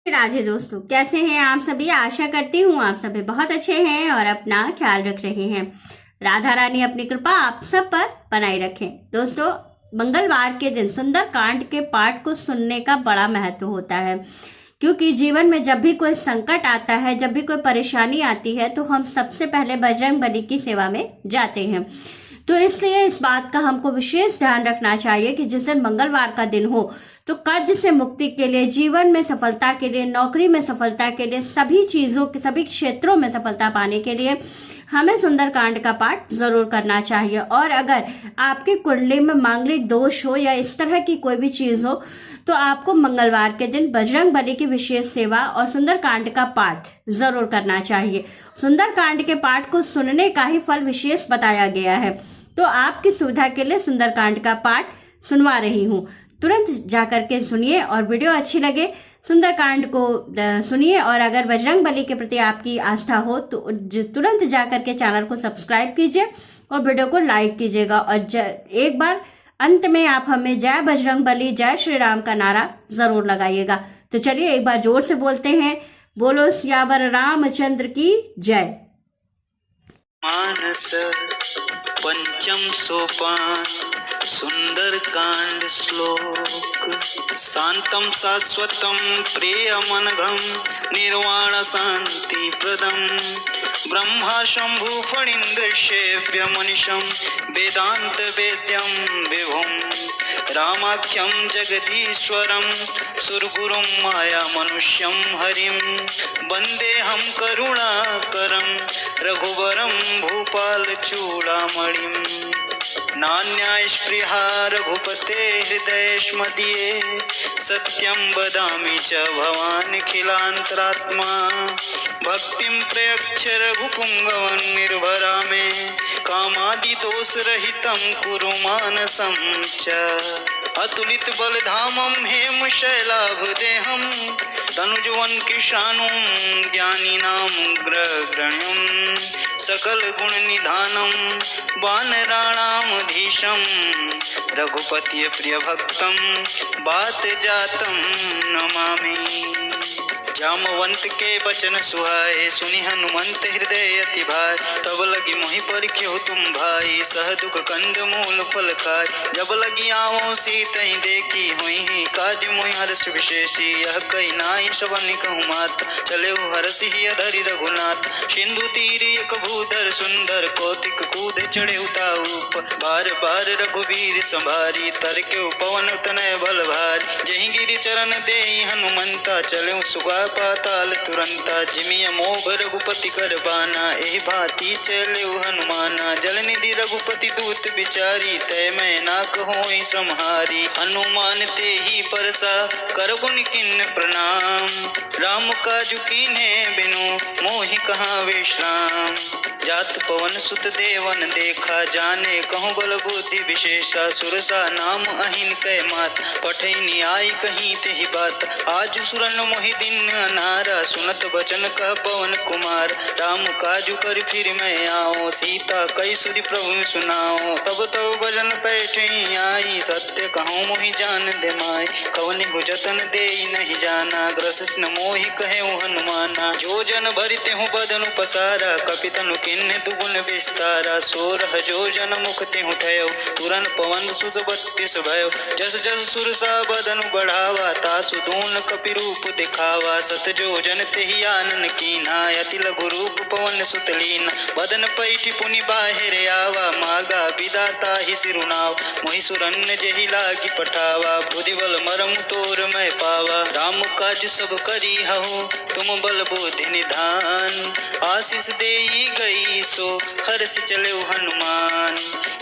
राधे दोस्तों, कैसे हैं आप सभी। आशा करती हूँ आप सभी बहुत अच्छे हैं और अपना ख्याल रख रहे हैं। राधा रानी अपनी कृपा आप सब पर बनाए रखें। दोस्तों, मंगलवार के दिन सुंदर कांड के पाठ को सुनने का बड़ा महत्व होता है, क्योंकि जीवन में जब भी कोई संकट आता है, जब भी कोई परेशानी आती है, तो हम सबसे पहले बजरंग बली की सेवा में जाते हैं। तो इसलिए इस बात का हमको विशेष ध्यान रखना चाहिए कि जिस दिन मंगलवार का दिन हो तो कर्ज से मुक्ति के लिए, जीवन में सफलता के लिए, नौकरी में सफलता के लिए, सभी चीजों के सभी क्षेत्रों में सफलता पाने के लिए हमें सुंदरकांड का पाठ जरूर करना चाहिए। और अगर आपकी कुंडली में मांगलिक दोष हो या इस तरह की कोई भी चीज हो तो आपको मंगलवार के दिन बजरंग बली की विशेष सेवा और सुंदरकांड का पाठ जरूर करना चाहिए। सुंदरकांड के पाठ को सुनने का ही फल विशेष बताया गया है। तो आपकी सुविधा के लिए सुंदरकांड का पाठ सुनवा रही हूँ। तुरंत जाकर के सुनिए और वीडियो अच्छी लगे सुंदरकांड को सुनिए। और अगर बजरंग बली के प्रति आपकी आस्था हो तो तुरंत जाकर के चैनल को सब्सक्राइब कीजिए और वीडियो को लाइक कीजिएगा। और एक बार अंत में आप हमें जय बजरंग बली, जय श्री राम का नारा जरूर लगाइएगा। तो चलिए एक बार जोर से बोलते हैं, बोलो सियावर रामचंद्र की जय। मानस पंचम सोपान सुंदर कांड श्लोक। शांतम शाश्वतम प्रियमनघम निर्वाण शांति प्रदम। ब्रह्मा शंभु फणीन्द्रशेव्य मनिषम वेदांत वेद्यम विभुम। रामाख्यम जगदीश्वरम सुरगुरुम माया मनुष्यम हरिम। वंदेहम करुणाकरम रघुवरम भूपाल चूड़ामणिम। नान्या स्पृहा रघुपते हृदयेष्मदीये। सत्यं वदामि च भवानखिलान्तरात्मा। भक्तिं प्रयच्छ रघुपुङ्गवं निर्भरा मे। कामादिदोषरहितं कुरु मानसं च। अतुलित बलधामं हेमशैलाभदेहं। तनुजवन किशानुं ज्ञानिनां ग्रगण्यं। सकल गुण निधानम वानराणामधीशम। रघुपति प्रिय भक्तम बात जातम नमामि। जामवंत के वचन सुहाए सुनि हनुमंत हृदय अति भाई। तब लगी मोहि परिख्यो तुम भाई सह दुख कंद मूल फल खाय। जब लगी आवो सीतहि देखी हुई काज मोहि हर्ष विशेषी। यह कई नाई सबन कहूँ मात चले हरसि धरि रघुनाथ। सिंधु तीर एक भूधर सुंदर कौतिक कूद चढ़े उताऊप। बार बार रघुवीर संभारी तर के पवन तनय बल भारी। जहि गिरि चरण देहि हनुमंता चले सुगा पाताल तुरंता। जिमिय मोघ रघुपति कर बाना एहि भांति चले हनुमाना। जल निधि रघुपति दूत बिचारी तय मैं ना कहोई सम्हारी। हनुमान ते ही परसा करबुन किन्न प्रणाम। राम काजु कीन्हे बिनु मोहि कहाँ विश्राम। जात पवन सुत देवन देखा जाने कहूँ बल बुद्धि विशेषा। सुरसा नाम अहिन कै मात पठैनी आई कहीं तेहि बात। आज सुरन मोहि दिन अनारा सुनत बचन का पवन कुमार। राम काजु कर फिर मैं आओ सीता कई सुधि प्रभु सुनाओ। तब तब भजन पैठे आई सत्य कहूँ मोहि जान दे माय। कवनि जतन दे नहीं जाना ग्रसिस न मोहि कहे हनुमाना। जो जन भरिते हूँ बदनु पसारा कपितनु किन्ने दुगुन विस्तारा। सोरह जो जन मुख तेहु ठयो तुरन पवन सुत 32 भयो। जस जस सुरसा बदनु बढ़ावा तासु दून कपि रूप दिखावा। सत जो जन तेहि आनन कीन्हा अति लघु रूप पवन सुत लीन्हा। बदन पैठि पुनि बाहिर आवा मागा विदाता ही सिरुनाव। मोहि सुरन्न जेहि लागी पठावा बुद्धि बल मरम तोर मैं पावा। राम काज सब करी हहु तुम बल बुद्धि निधान। आशीष देई गई सो हर्ष चले हनुमान।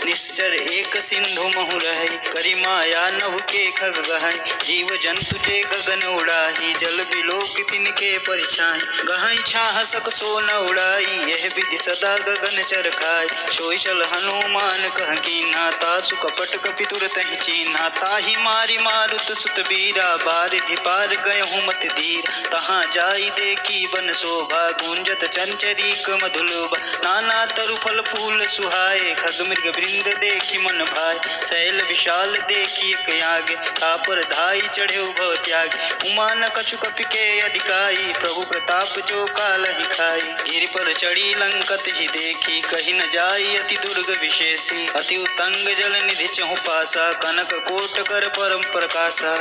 निश्चर एक सिंधु महु रही करी माया नभ के खग गहई। जीव जंतु ते गगन उड़ाही जल बिलोक तिनके परिछाई। गहई छाह सक सो न उड़ाई यह विधि सदा गगन चर खाई। सोई चल हनुमान कह कीन्हा तासु कपट कपि तुरत ही चीन्हा। ताहि मारी मारुत सुत बीरा बारिधि पार गए हूँ मत धीर। तहाँ जाई देखी बन शोभा गुंजत चंचरीक मधुलोभा। नाना तरु फल फूल सुहाए, खग मृग वृंद देखी मन भाए, शैल विशाल देखी एक आगे, तापर धाई चढ़े भव त्याग, उमा न कछु कपि के अधिकाई, प्रभु प्रताप जो काल ही खाई, गिरि पर चढ़ी लंकत ही देखी, कही न जाई अति दुर्ग विशेषी, अति उतंग जल निधि चहु पासा, कनक कोट कर परम प्रकाशा,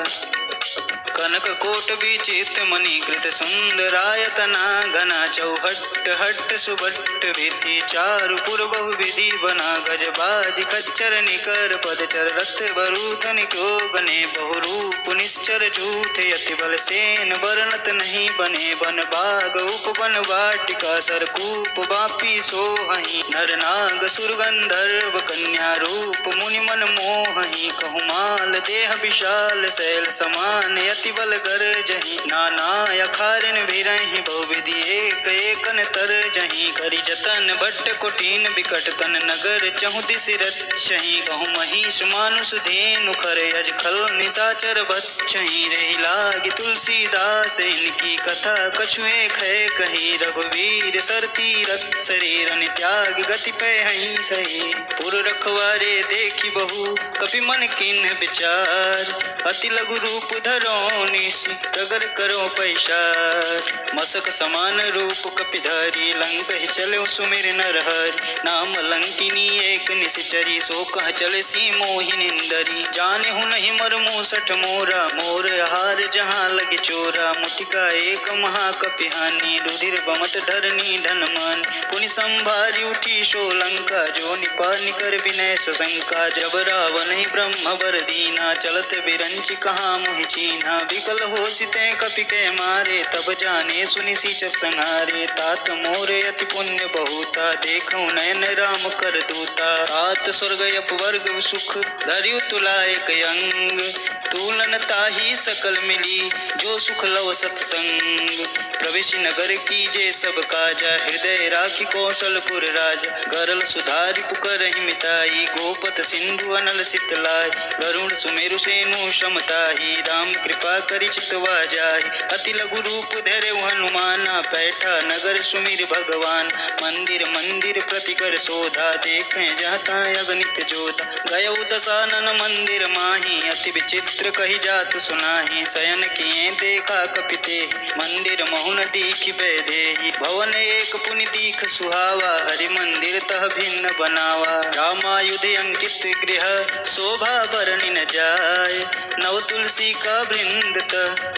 कनक कोट विचित्र मणिकृत सुंदरायतना, घना चौहट हट सुबट भित्ति, चारु पुर बहुविधि बना, गज बाज खच्चर निकर पदचर, रथ बरूथन क्यो गने, बहुरूप निश्चर झूठ, यति बल सेन बरनत नहीं बने, बन बाग उपवन वाटिका, सरकूप बापी सोहहि, नर नाग सुर गंधर्व कन्या, रूप मुनि मन मोहहि, कहुमाल देह विशाल शैल समान, यति बल गरजहि, नाना अखारन भिरहि, बहुविधि एक एकन तरजहि, करि जतन बट कोटिन बिकट तन, नगर चहु दिस रक्षहि, कहु महिष मानुष धेनु खर, यज खल निशाचर बसहि, रहि लागी तुलसीदास इनकी कथा, कछु एक है कही, रघुवीर सर तीरथ शरीरन त्याग, गति पैहि सही, पुर रखवारे देखी बहु, कपि मन किन्ह विचार, अति लघु रूप धरो निश, प्रगर करो पैसार, मसक समान रूप कपिधारी, लंक ही चलो सुमिर नर हरि, नाम लंकिनी एक निश्चरी, सो कह चले सी मोहि निंदरी, जाने हूँ नहीं मर मूसठ मोरा, मोर हार जहाँ लगे चोरा, मुटिका एक महाकपिहानी, रुधिर बमत धरनी धनमान, पुनि संभारी उठी सो लंका, जो निपानी कर विनय सशंका, जब रावण ही ब्रह्म बर दीना, चलत बिरंच कहाँ मोहि चीन्हा, विकल हो सिते कपि के मारे, तब जाने सुनि सीचर संहारे, तात मोरे अति पुण्य बहुता, देखऊँ नयन राम कर दूता, तात स्वर्ग अपवर्ग सुख, धरियु तुला एक अंग, तुलन ताही सकल मिली, जो सुख लव सत्संग, प्रवेश नगर कीजे सब काजा, हृदय राखी कौशलपुर राजा, गरल सुधारि पुकर मिताई, गोपत सिंधु अनल सितलाई, गरुण सुमेरु सेनु समताही, राम कृपा करि चितवा जाहि, अति लघु रूप धरे हनुमाना, बैठा नगर सुमिर भगवान, मंदिर मंदिर प्रति कर शोधा, देखें जहता अगणित जोधा, गयौ दशानन मंदिर माही, अति विचित्र कही जात सुनाही, शयन किए देखा कपिते, मंदिर महुन दीख बैदेही, भवन एक पुनि दीख सुहावा, हरि मंदिर तह भिन्न बनावा, रामायुध अंकित गृह शोभा बरनि न जाय, नव तुलसी का वृंद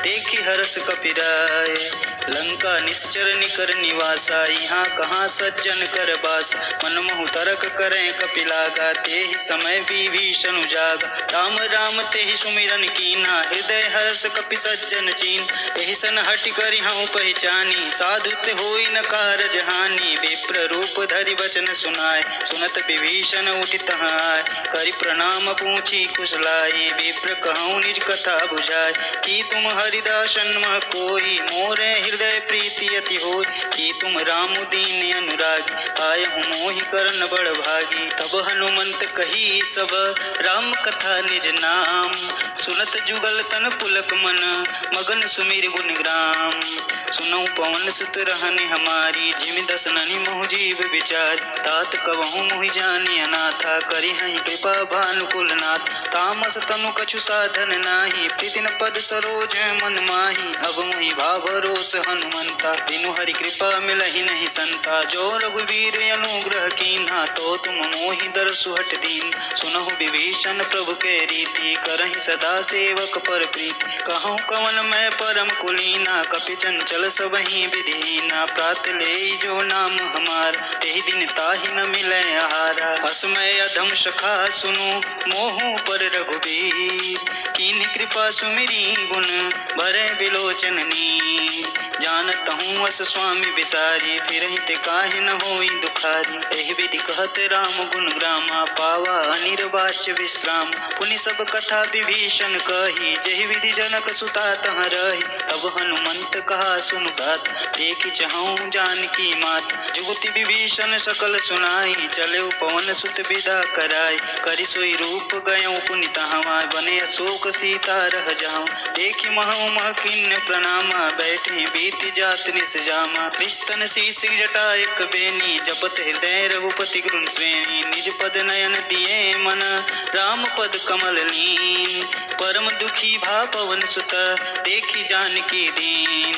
देखी हरस कपिराय, लंका निश्चर निकर निवासा, यहाँ कहाँ सज्जन कर बास, मन महु तरक करें कपिलागा, तेहि समय विभीषण जागा, राम राम तेहि सुमिरन कीना, हृदय हर्ष कपि सज्जन चीन, एहि सन हटि करि हऊँ पहचानी, साधुत होई न कारज हानि, विप्र रूप धरि वचन सुनाय, सुनत विभीषण उठि तहाँ आय, करि प्रणाम पूछी कुशलाई, विप्र कहूँ निज कथा बुझाय, कि तुम हरिदासन मह कोई, मोरे हृदय प्रीति अति होय, कि तुम राम दीन अनुरागी, आय हूँ मोहि करन बड़ भागी, तब हनुमंत कही सब राम कथा निज नाम, सुनत जुगल तन पुलक मन, मगन सुमिर गुण ग्राम, सुनऊ पवन सुत रहनि हमारी, जिमि दस ननि मोह जीव विचार, तात कबहु मोहि जानि अनाथा, करि हहि कृपा भानुकुल नाथ, तामस तनु कछु साधन नाही, प्रीति न पद सरोज मन माही, अब मोहि भाव रोष हनुमंता, बिनु हरि कृपा मिलहि नहीं संता, जो रघुवीर अनुग्रह कीन्हा, तो तुम मोहि दरसु हट दीन, सुनहु विभीषण प्रभु के रीति, करहि सदा सेवक पर प्रीति, कहूँ कवन मैं परम कुलीना, कपि चंचल सबहि विधीना, प्रात ले जो नाम हमार, तेहि दिन ताहि न मिलै आहारा, असमय अधम सखा सुनु मोहु पर रघुवीर, कीन्ह कृपा सुमिरी गुण भरे बिलोचन नीर, जानत हूँ अस स्वामी विसारी, फिरहि ते काहे न होई दुखारी, एहि विधि कहत राम गुण ग्रामा, पावा अनिर्वाच्य विश्राम, पुनि सब कथा विभीषण कही, जेहि विधि जनक सुता तह रही, तब हनुमंत कहा सुनु बात, देखि चहऊँ जानकी मात, जुगति विभीषण सकल सुनाई, चले पवन सुत विदा कराई, करि सोई रूप गयऊँ पुनि तहाँ, बने अशोक सीता रह जाऊँ, देखि महु मह किन्न प्रणामा, बैठे प्रीति जात निस जामा। कृष्ण शीस जटा एक बेनी जपत हृदय रघुपति गुण श्रेणी। निज पद नयन दिए मन राम पद कमल लीन। परम दुखी भा पवन सुत देखी जानकी दीन।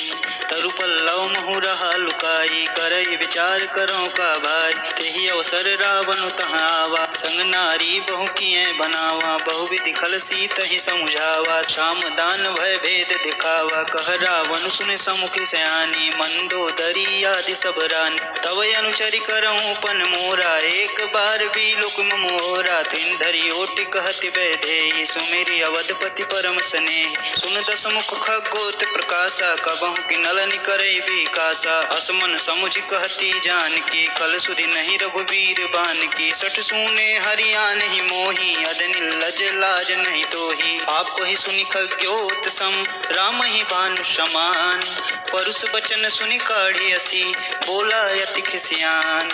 तरु पल्लव महु रहा लुकाई करई विचार करो का भाई। तेहि अवसर रावण तहाँ आवा संग नारी बहु किए बनावा। बहुविधि खल सीतहि समुझावा श्याम दान भय भेद दिखावा। कह रावण सुन समुख सयानी मंदोदरी आदि सब रानी। तव अनुचरि करऊँ पन मोरा एक बार भी लोक मोरा। तिन धरि ओटि कहति वैदेही सुमेरि अवधपति परम स्नेही। सुन दस मुख खगोत प्रकाशा कबहु कि नलन करई विकासा। असमन समुझ कहती जानकी कल सुधि नहीं रघुवीर बानकी। सठ सूने हरियान ही मोही अदनि लज लाज नहीं तोही। आप ही सुनि खग्योत सम राम ही भानु समान। परुष बचन सुनि काढ़ी असी बोला यति खिसियान।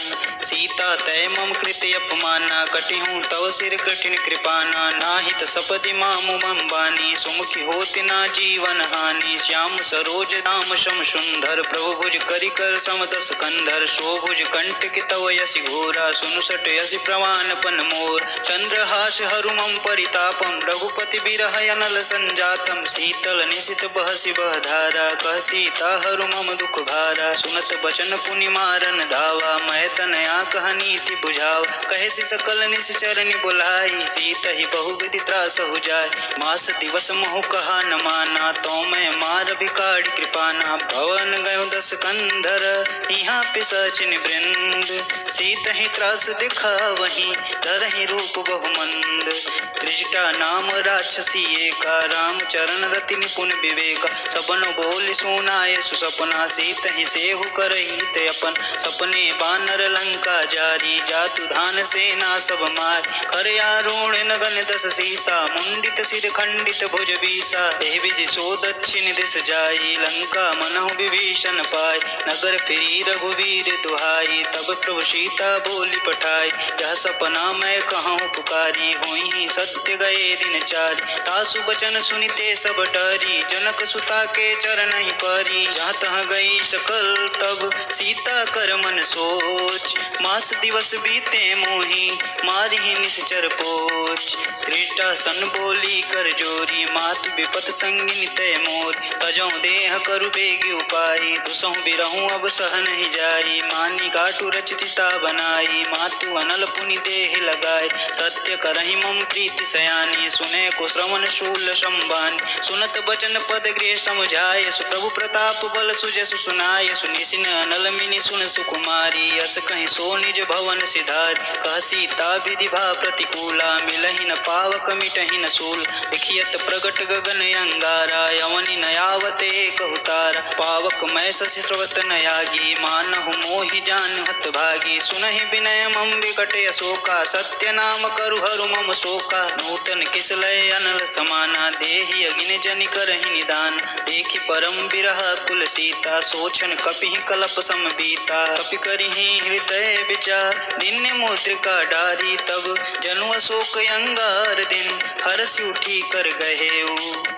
सीता तय मम कृत अपमाना कटिहूँ तव सिर कठिन कृपाना। नाहित सपदि मामु मम बानी सुमुखी होति ना जीवन हानि। श्याम सरोज नाम शम सुंदर प्रभु भुज करि कर सम दस कंधर। शोभुज कंटक तव यसि घोरा सुनु सट यसि प्रवान पन मोर। चंद्रहास हरु मम परितापम रघुपति बिरह अनल संजातम। शीतल निशित बहसि बह धारा कह सीता हरु मम दुख भारा। सुनत बचन पुनि मारन धावा मैं तनया कह नीति बुझाव। कहे सि सकल निश्चरनि बुलाई सीतहि बहुविधि त्रास हो जाय। मास दिवस महु कहा न माना तो मैं मार भिखारी कृपाना। भवन गयो दस कंधर यहाँ पिशाचिन वृंद। सीतहि त्रास दिखा वहीं धरहि रूप बहुमंद। त्रिजटा नाम राक्षसी एका राम चरण रति निपुण विवेका। सबन बोल सुनाए सुसपना सीतहि सेहु करहि ते अपन। सपने बानर लंका जारी जातु धान सेना सब मार। कर आरूढ़ नगन दस सीसा मुंडित सिर खंडित भुज बीसा। एहि विधि सो दक्षिण दिस जाई लंका मनहु विभीषण पाय। नगर फिरी रघुवीर दुहाई तब प्रभु सीता बोली पठाई। यह सपना मैं कहूँ पुकारी हुई सत्य गए दिन चार। तासु बचन सुनिते सब डरी जनक सुता के चरण ही परी। जहाँ तहाँ गई सकल तब सीता कर मन सोच। मास दिवस बीते मोही मारी निश्चर पोच। त्रिजटा सन बोली कर जोरी मातु विपत संगिनी तय मोर। तजौ देह करु बेगी उपाई दुसहु बिरहु अब सह नहीं जाई। मानी काटु रचिता बनाई मातु अनल पुनि देह लगाए। सत्य करहि मम प्रीति सयानी सुने को श्रवण शूल संबान। सुनत बचन पद गृह समझाय सुप्रभु प्रताप बल सुजसु सुनाय। सुनिसिन अनल मिनि सुन सुकुमारी अस कहीं सो निज भवन सिधार। कह सीता विधि भा प्रतिकूला मिलहि न पावक मिटहि न सूल। लिखियत प्रगट गगन अंगारा यवनि न आवते कहु तारा। पावक मैं शशि स्रवत न यागी मानहु मोहि जान हत भागी। सुनहि विनय मम विकट अशोका सत्य नाम करु हरु मम शोका। नूतन किसलय अनल समाना देहि अगिन जनि करहि निदान। देखि परम बिरह कुल सीता सोचन कपिहि कलप सम बीता। कपि करिहि हृदय विचार दिन मुद्रिका डारी तब जनु अशोक अंगार दिन हरसि उठी कर गहेऊ।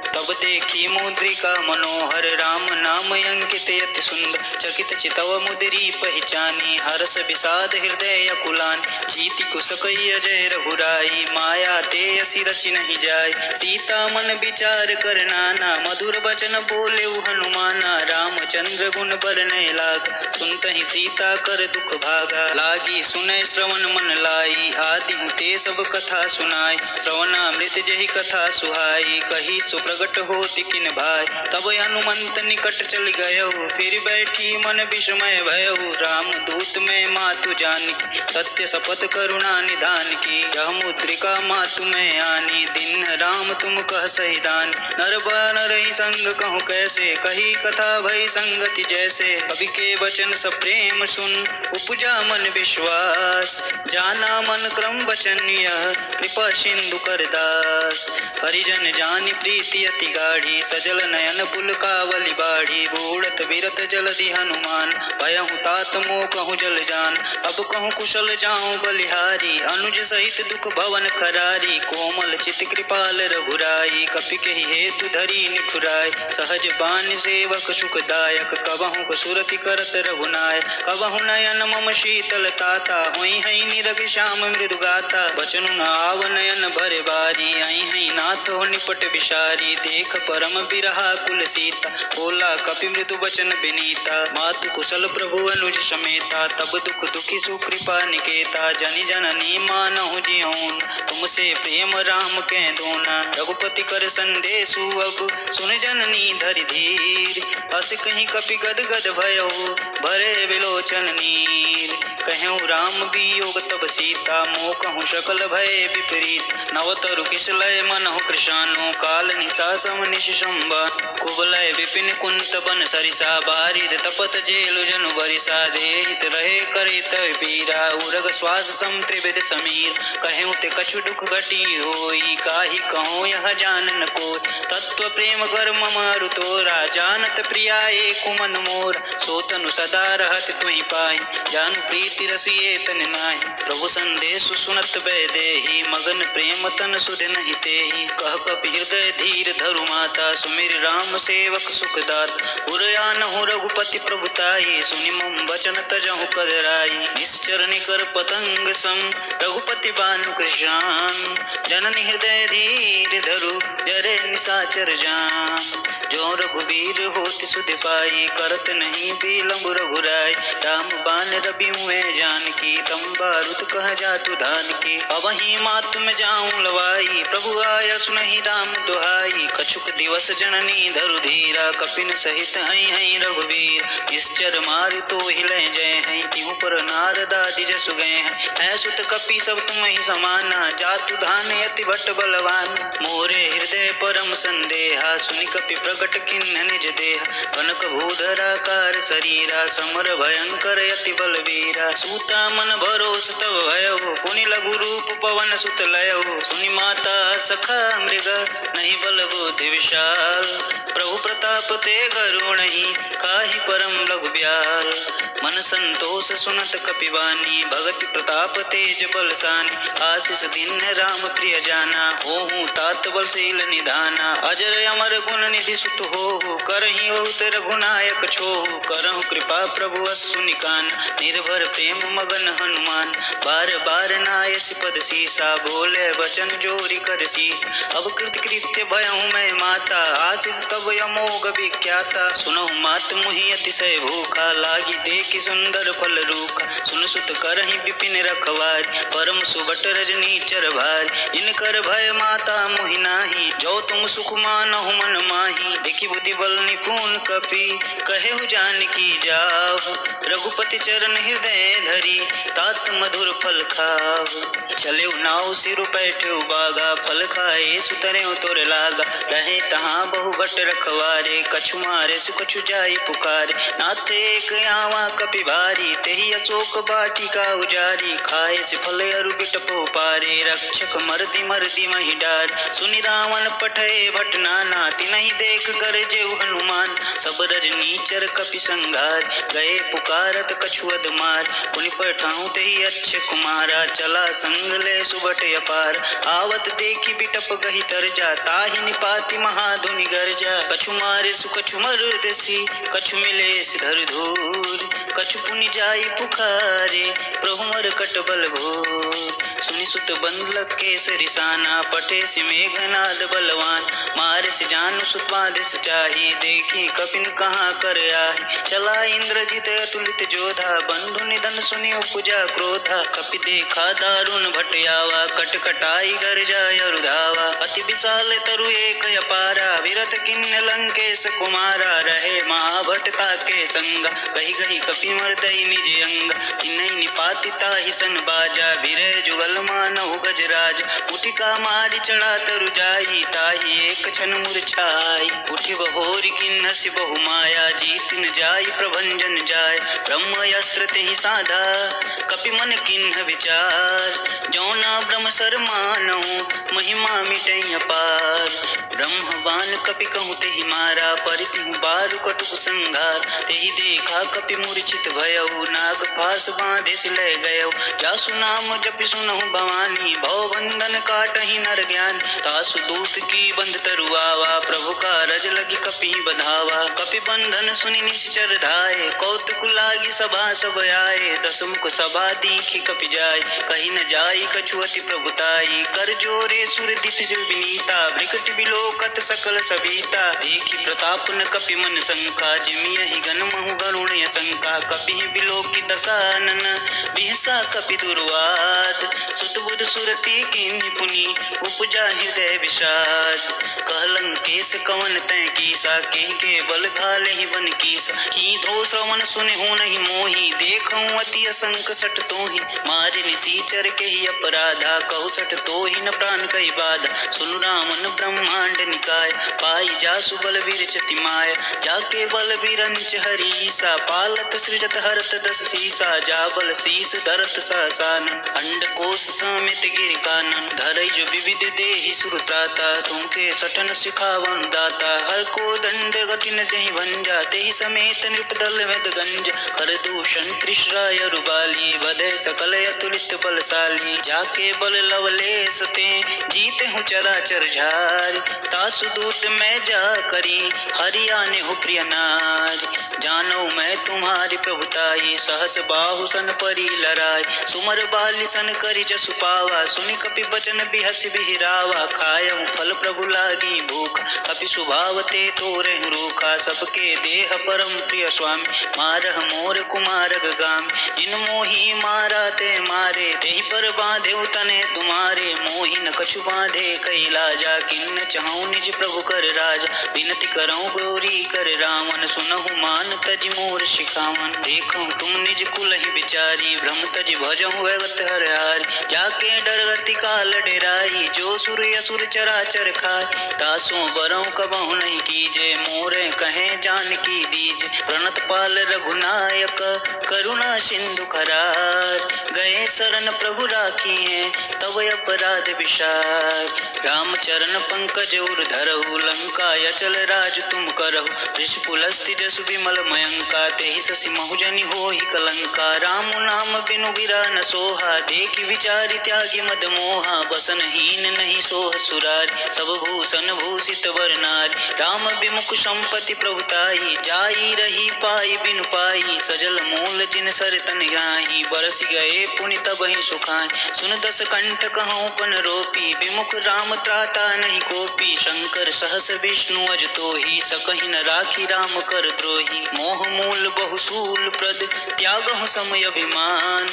तब देखी मुद्रिका मनोहर राम नाम अंकित अति सुंदर। चकित चितव मुद्री पहचानी हर्ष विषाद हृदय कुलान। जीति कुसकई अजय रघुराई माया ते असी रचि नहीं जाय। सीता मन विचार कर नाना मधुर बचन बोले हनुमाना। रामचंद्र गुण बरनय लाग सुनतहि सीता कर दुख भागा। लागी सुनय श्रवण मन लाई आदि ते सब कथा सुनाय। श्रवणामृत जहि कथा सुहाई कही सुप्रगट होति किन भाई। तब हनुमंत निकट चल गयहु फिर बैठी मन विस्मय भयहु। राम दूत में मातु जानकी सत्य शपथ करुणा निधान की। यह मुद्रिका मातु में आनी दिन राम तुम कह सहिदान। नर बानर ही संग कहूँ कैसे कही कथा भई संगति जैसे। कवि के वचन सब प्रेम सुन उपजा मन विश्वास। जाना मन क्रम वचन यह कृपा सिंधु कर दास। हरिजन जानि प्रीति अति गाढ़ी सजल नयन पुल कावली बाढ़ी। बूढ़त अविरत जलधि हनुमान। भयहु तात मोह कहूँ जल जान, अब कहूँ कुशल जाऊँ बलिहारी। अनुज सहित दुख भवन खरारी, कोमल चित कृपाल रघुराई। कपि केहि हेतु धरी निठुराय, सहज बान सेवक सुखदायक। कबहु सुरति करत रघुनाय, कबहु नयन मम शीतल ताता। होई हई निरग श्याम मृदु गाता, बचनु न आव नयन भरे बारी। आई हई नाथ हो निपट विषारी, देख परम बिरहा कुल सीता। बोला कपि मृदु वचन विनीता, मातु कुशल प्रभु अनुज समेता। तब दुख दुखी सुकृपा निकेता, जनि जननी मानहु जिऊन। तुमसे प्रेम राम कै दूना, रघुपति कर संदेशु अब सुन जननी धरि धीर। अस कहीं कपि गद गद भयो, भरे विलोचन नीर। कहूँ राम वियोग तब सीता, मोह कहूँ सकल भय विपरीत। नवतरु किसलय मनहु कृशानु, काल निशा सम निश संबान। कुबलय विपिन कुंत बन सरिसा, बारिद तपत जेलु जनु बरिसा। देहित रहे करित पीरा, उरग श्वास सम त्रिविध समीर। कहूँ ते कछु दुख घटी होई, काहि कहूँ यह जानन कोय। तत्व प्रेम कर मम अरु तोरा, जानत प्रिया एको मन मोर। सो तनु सदा रहत तुहि पाई, जानु प्रीति रसिए तन नाहि। प्रभु संदेश सुनत बैदेही, मगन प्रेम तन सुध नहीं तेहि। कह कपि हृदय धीर धरु माता, सुमिर राम सेवक सुखदात। उरयानहु रघुपति प्रभुताई, सुनि मम वचन तजहु कदराई। निश्चर निकर पतंग सम, रघुपति बानु कृशान। जननी हृदय धीर धरु, जरे निशाचर जान। जो रघुबीर होति सुध पाई, करत नहीं बिलम्ब रघुराई। राम बान रबि मुए जानकी, तम बारुद कह जातु धान की। अबहि मातु में जाऊं लवाई, प्रभु आया सुनहि राम दुहाई। कछुक दिवस जननी धरु धीरा, कपिन सहित हई हई रघुबीर। निश्चर मार तो हिले जय हई, तिहु पर नारद आदि जसु गए हैं। सुत कपि सब तुम ही समाना, जातु धान यति भट्ट बलवान। मोरे हृदय परम संदेहा, सुनि कपि प्रगट किन्ह निज देह। कनक भूधराकार शरीरा, समर भयंकर यति बलवीरा। सूता मन भरोस तब भयो, पुनि लघु रूप पवन सुत लयो। सुनि माता सखा मृग, नहीं बल बुद्धि विशाल। प्रभु प्रताप ते गरुणहि, काहि परम लघु ब्याल। मन संतोष सुनत कपिवानी, भगति प्रताप तेज बलसानी। आशीष दिन राम प्रिय जाना, होहु तात बलशील निधाना। अजर अमर गुण निधि सुत होहु, करहि बहुत रघुनायक छोहु। करहु कृपा प्रभु अस्सु निकान, निर्भर प्रेम मगन हनुमान। बार बार नायस पद सीसा, बोले वचन जोरी कर शीस। अब कृत कृत्य भयहु मैं माता, आशीष तब अमोघ विख्याता। सुनहु मात मुहि अतिशय भूखा, लागी देखि सुंदर फल रूखा। सुन सुत करहि विपिन रखवार, परम सुबट रजनी चर भार। इनकर भय माता मोहि नाही, जो तुम सुख मानहु मन माही। देखि बुद्धि बल निपुण कपि, कहेहु जानकी जाहु। रघुपति चरण हृदय धरी, तात मधुर फल खाहु। चलेउ नाउ सिरु बैठेउ बागा, फल खाए सुतरेउ तोर लागा। रहे तहाँ बहु भट रखवारे, कछु मारे सु कछु जाई पुकारे। नाथ एक आवा कपि भारी, तेहि अशोक बाटिका उजारी। खाए से फल अरु बिटपो पारे, रक्षक मर्दि मर्दि महि डार। सुनि रावण पठय भट नाना, तिनहि देख गरजेउ हनुमान। सब रजनीचर कपि संघार, गए पुकारत कछु अधमार। पुनि पठाऊं तेहि अच्छे कुमारा, चला संग ले सुबट अपार। आवत देखि बिटप गहि तरजा, ताहि निपाति महाधुनि गर्जा। कछु मारे सु कछु मर्दसी, कछु मिले सिधर धूर। कछु पुनि जाई पुकारे, प्रभु मरकट बल भोर। सुनि सुत बंद लग केसरि साना, पटे सि मेघनाद बलवान। मारे से जानु सुत बाधिस चाही, देखी कपिन कहाँ कर आही। चला इंद्रजित अतुलित जोधा, बंधु निधन सुनि उपजा क्रोधा। कपि देखा दारुण भटयावा, कटकटाई गर्जा अरुधावा। अति विशाल तरु एक अपारा, विरत किन्न लंकेश कुमारा। रहे महाभट ताके संगा, कही गही कपि मर्दई निज अंग। तिन्हि निपाति ताहि सन बाजा, विरह जुगल मानहु गजराज। उठिका मारि चढ़ा तरु जाई, ताहि एक क्षण मूर्छाई। उठि बहोरि किन्हसि बहु माया, जीत न जाई प्रभंजन जाय। ब्रह्म अस्त्र तेहि साधा, कपि मन किन्ह विचार। जौना ब्रह्म सर मानहु, महिमा मिटै अपार। ब्रह्मवान कपि कहूँ तेहि मारा, परितिहु बारु कटुक संघार। तेहि देखा कपि मूर्छित भयउ, नाग फास बांधे सिलय गयउ। जासु नाम जपि सुनहु भवानी, भव बंधन काटहि नर ज्ञान। तासु दूत की बंध तरुआवा, प्रभु का रज लगी कपि बधावा। कपि बंधन सुनि निश्चर धाये, कौतुक लागी सभा सब आए। दस मुख सभा दीखि कपि जाय, कही न जाई कछु अति प्रभुताई। कर जोरे सुर दीप शिव विनीता, भृकुटि बिलोकत सकल सबीता। देखि प्रताप न कपि मन शंका, जिमियहि गण महु गरुण शंका। कपि बिलोकि दसानन, बिहसा कपि दुर्वाद। सुत बुध सुरति कीन्हि पुनि, उपजा हृदय विषाद। कहलन केस कवन तै कीसा, केहि के बल घालेहि बन कीसा। कीधो श्रवण सुनहु नहीं मोहि, देखऊँ अति असंक सठ तोहि। मारि निसीचर केहि अपराधा, कहु सठ तोहि न प्राण कहि बाधा। सुनु रामन ब्रह्मांड निकाय, पाई जासु बलबीर चति माय। जाके बलबीर अंच हरीसा, पालत सृजत हरत दस सीसा। जा बल शीस धरत सहसान, अंडकोश समेत गिर कानन। धरई जो विविध देहि सुरत्राता, तुमके सठन सिखावन दाता। हर को दंड गति न जहि भंजा, तेहि समेत नृपदल वेद गंज। कर दूषण त्रिशराय रुबाली, बधे सकल अतुलित बलशाली। जाके बल लवलेस ते, जीते हूँ चराचर झार। तासु दूत मैं जा करी, हरियाने हो प्रिय नार। जानो मैं तुम्हारी प्रभुताई, सहस बाहु सन परी लराय। सुमर बाली सन करी जसु पावा, सुनि कपि बचन बिहसि बिहिरावा। खायहु फल प्रभु लागी भूख, कपि स्वभाव ते तोरे रूखा। सबके देह परम प्रिय स्वामी, मारह मोर कुमारग गाम। जिन मोहि मारा ते मारे, तेहि पर बांधे तने तुम्हारे। मोहि न कछु बांधे कैलाजा, किन्न चाहूँ निज प्रभु कर राज। विनती करऊँ गौरी कर रावण, सुनहु मान तजि मोर शिखावन। देखऊँ तुम निज कुल ही विचारी, भ्रम तजि भजहु भगत हरहारी। जाके डरगति काल डेराई, जो सुर असुर चराचर खाय। तासों बरऊँ कबहु नहीं कीजे, मोरे कहे जानकी दीजे। प्रणत पाल रघुनायक, करुणा सिंधु करार। गए शरण प्रभु राखी हैं, तब अपराध विशार। राम चरण पंकज उर धरहु, लंका अचल राज तुम करहु। वृष पुलस्ति जसु विमल मयंका, तेहि ससि महुजनि होहि कलंका। राम नाम बिनु गिरा न सोहा, देखि विचारि त्यागी मद मोहा। बसन हीन नहीं सोह सुरारी, सब भूषण भूषित वर नारी। राम विमुख संपत्ति प्रभुताई, जाई रही पाई बिनु पाई। सजल मूल जिन सर तन गाही, बरस गए पुनि तबहि सुखाई। सुन दस कंठ कहूँ पन रोपी, विमुख राम त्राता नहीं कोपी। शंकर सहस विष्णु अज तोहि, सकहि न राखी राम कर द्रोही। मोह मूल बहुसूल प्रद, त्यागहु समय अभिमान।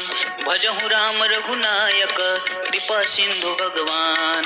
भजहु राम रघुनायक, कृपा सिंधु भगवान।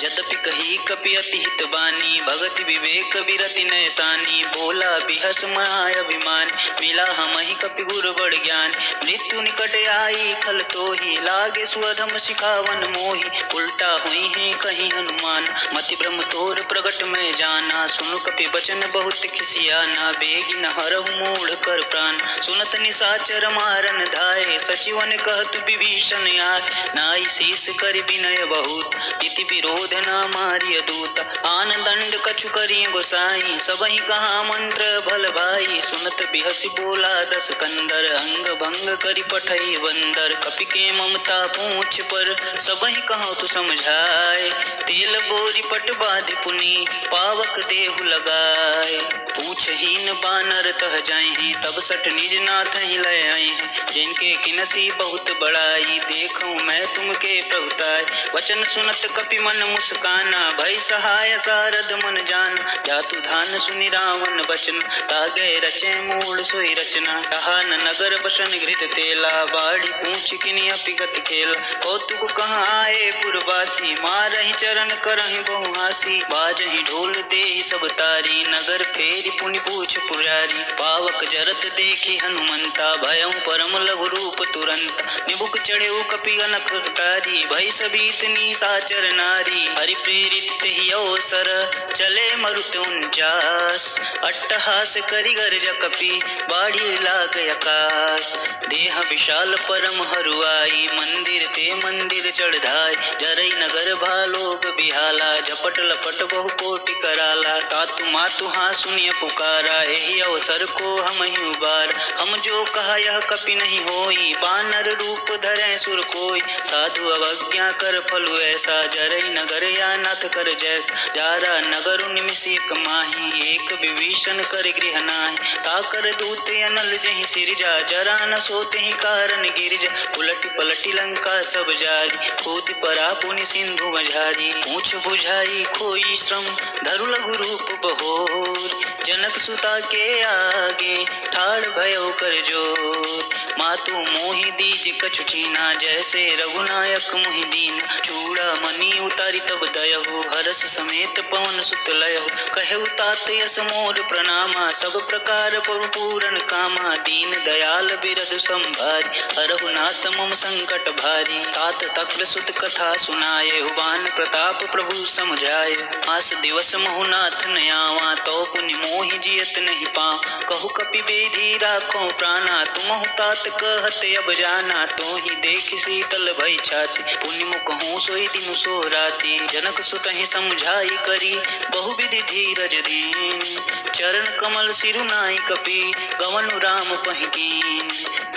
यद्यपि कही कपि अति हित बानी, भगति विवेक विरति नैसानी। बोला बिहस माय अभिमान, मिला हमहि कपि गुर बड़ ज्ञान। मृत्यु निकट आई खल तोहि, लागे स्वधम सिखावन मोहि। उल्टा हुई है कहीं हनुमान, मति ब्रह्म तोर प्रगट में जाना। सुनु कपि बचन बहुत खिसियाना, बेगी न हरहु मूढ़ कर प्राण। सुनत निशाचर मारन धाये, सचिवन कहत विभीषण आय। नाई शीस करि विनय बहुत, इति विरोध न मारिय दूत। आन दंड कछु करिय गोसाई, सबहि कहा मंत्र भल भाई। सुनत बिहसि बोला दस कंदर, अंग भंग करि पठई बंदर। कपि के ममता पूछ पर, सबहि कहूँ तु समझाए। तेल बोरी पट बाधि पुनि, पावक देहु लगाए। पूछहीन बानर तह जाहि, तब सट निज नाथ ही लय आए। जिनके किनसी बहुत बड़ाई, देखूं मैं तुमके प्रभुताय। वचन सुनत कपि मन मुस्काना, भय सहाय सारद मन जान। जातु धान सुनि रावण बचन, तागे रचे मूढ़ सोई रचना। कहा न नगर बसन घृत तेला, बाड़ी पूछ किनि अपिगत खेला। कौतुक कहाँ आए पुरवासी, मारहि चरण करहि बहुहासी। बाजहि ढोल देहि सब तारी, नगर फेरि पुनि पूछ पुरारी। पावक जरत देख देखी हनुमंता, भयउ परम लघु रूप तुरंत, निबुक चढ़ेउ कपि गनख टारी, भई सबीत निशाचर नारी, हरि प्रेरित तेहि अवसर, चले मरुत 49, अट्टहास करि गर्ज कपि, बाढ़ि लाग आकाश, देह विशाल परम हरुआई, मंदिर ते मंदिर चढ़ाई, जरई नगर भालोग बिहाला, झपट लपट बहु कोटि कराला, तातु मातु हाँ सुनिय पुकारा, एहि अवसर को हम ही उबार, हम जो कहा यह कपि नहीं होई, बानर रूप धरे सुर कोई, साधु अवज्ञा कर फलु ऐसा, जरई नगर या नाथ कर जैसा, जारा नगर निमिषि एक माही, एक विभीषण कर गृह नाही, ताकर दूत अनल जहि सिरजा, जरा न सोते ही कारण गिरजा, उलटि पलटि लंका सब जारी, कूदि परा पुनि सिंधु मझारी, पूछ बुझाई खोई श्रम, धरु लघु रूप बहोर, जनक सुता के आगे ठाड़ भयो कर जोर, मातु मोहि दीज कछु चीना, जैसे रघुनायक मोहि दीन, चूड़ा मणि उतारी तब दयहु, हरस समेत पवन सुत लयहु, कहु तात यस मोर प्रणामा, सब प्रकार पूरन कामा, दीन दयाल बिरधु संभारी, हरहु नाथ मम संकट भारी, तात तक्र सुत कथा सुनाए, उबान प्रताप प्रभु समझाए, आस दिवस महु नाथ न आवा, तो पुनि मोहि जियत नहीं पाँ, कहु कपि बेधी राखो प्राणा, तुमहु तात कहत अब जाना, तो ही देख शीतल भई छाती, पुनि मुख हूँ सोई दिनु सोहराती, जनक सुत ही समझाई करी, बहुविधि धीरज दीन, चरण कमल सिरुनाई कपि, गवनु राम पहिकीन,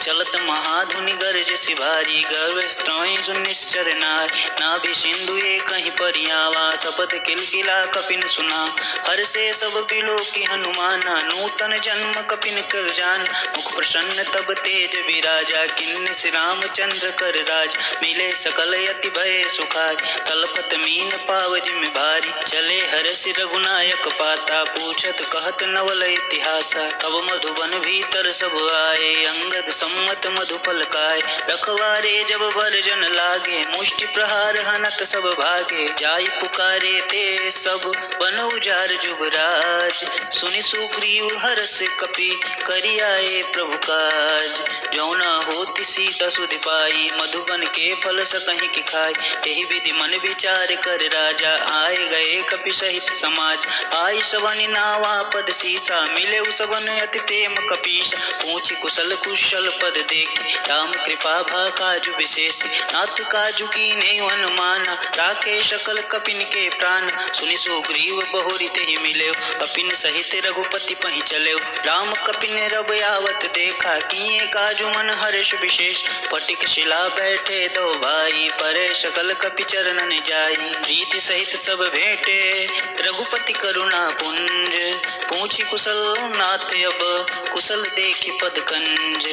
चलत महाधुनि गर्ज सिभारी, गर्व स्त्रोई सुनिश्चर नारी, नाभि सिंधु एक कहीं परियावा, शपथ किलकिला कपिन सुना, हर से सब बिलो की हनुमाना, नूतन जन्म कपिन कर जान, मुख प्रसन्न तब तेज विराजा, किन्न श्री रामचंद्र कर राज, मिले सकल यति भय सुखाय, तलपत मीन पाव जिम भारी, चले हरष रघुनायक पाता, पूछत कहत नवल इतिहासा, तब मधुबन भीतर सब आए, अंगद सम्मत मधुफल काय, रखवारे जब वर्जन लागे, मुष्टि प्रहार हनत सब भागे, जाय पुकारे ते सब बन उजार जुबराज, सुनि सुग्रीव हरष कपि, करि आए प्रभु काज, जौना होति सीता सुधि पाई, मधुबन के फल सकहि की खाई, तेहि विधि मन विचार कर राजा, आए गए कपि सहित समाज, आई सवनि नावा पद सीसा, मिले सबन अति प्रेम कपीसा, पूछि कुशल कुशल पद देखि, राम कृपा भा काजु विशेष, नाथ काजु कीन्हे हनुमाना, राखे सकल कपिन के प्राण, सुनि सुग्रीव बहुरि तेहि मिले, कपिन सहित रघुपति पहि चले, राम कपिन रब आवत देखा, किए काजु मन हर्ष विशेष, पटिक शिला बैठे दो भाई, परे सकल कपि चरणन जाई, प्रीति सहित सब भेंटे, रघुपति करुणा पुंज, पूछी कुशल नाथ अब, कुशल देखि पद कंज,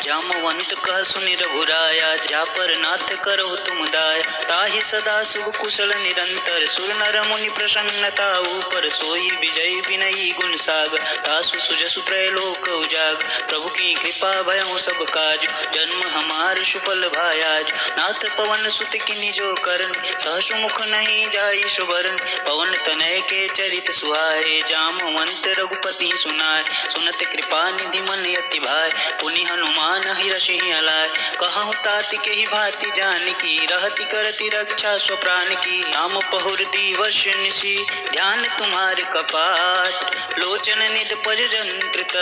जामवंत कह सुनि रघुराया, जा पर नाथ करहु तुम दाया, ताहि सदा शुभ कुशल निरंतर, सुर नर मुनि प्रसन्नता ऊपर, सोई विजय विनयी गुण सागर, तासु सुजसु त्रैलोक उजाग, प्रभु की कृपा भयउ सब काज, जन्म हमार सुफल भायाज, नाथ पवन सुत किनि जो करन, सहसु मुख नहीं जाई सुबरन, पवन तनय के चरित सुहाए, जामवंत रघुपति सुनाय, सुनत कृपा निधि मन यति भाय, पुनि हनुमान हिरषि हलाय, कहूँ तात के ही भांति जानकी, रहति करति रक्षा स्वप्राण की, नाम पहुर दिवस निशि, ध्यान तुम्हारे कपाट, लोचन निध पज जंत्रित,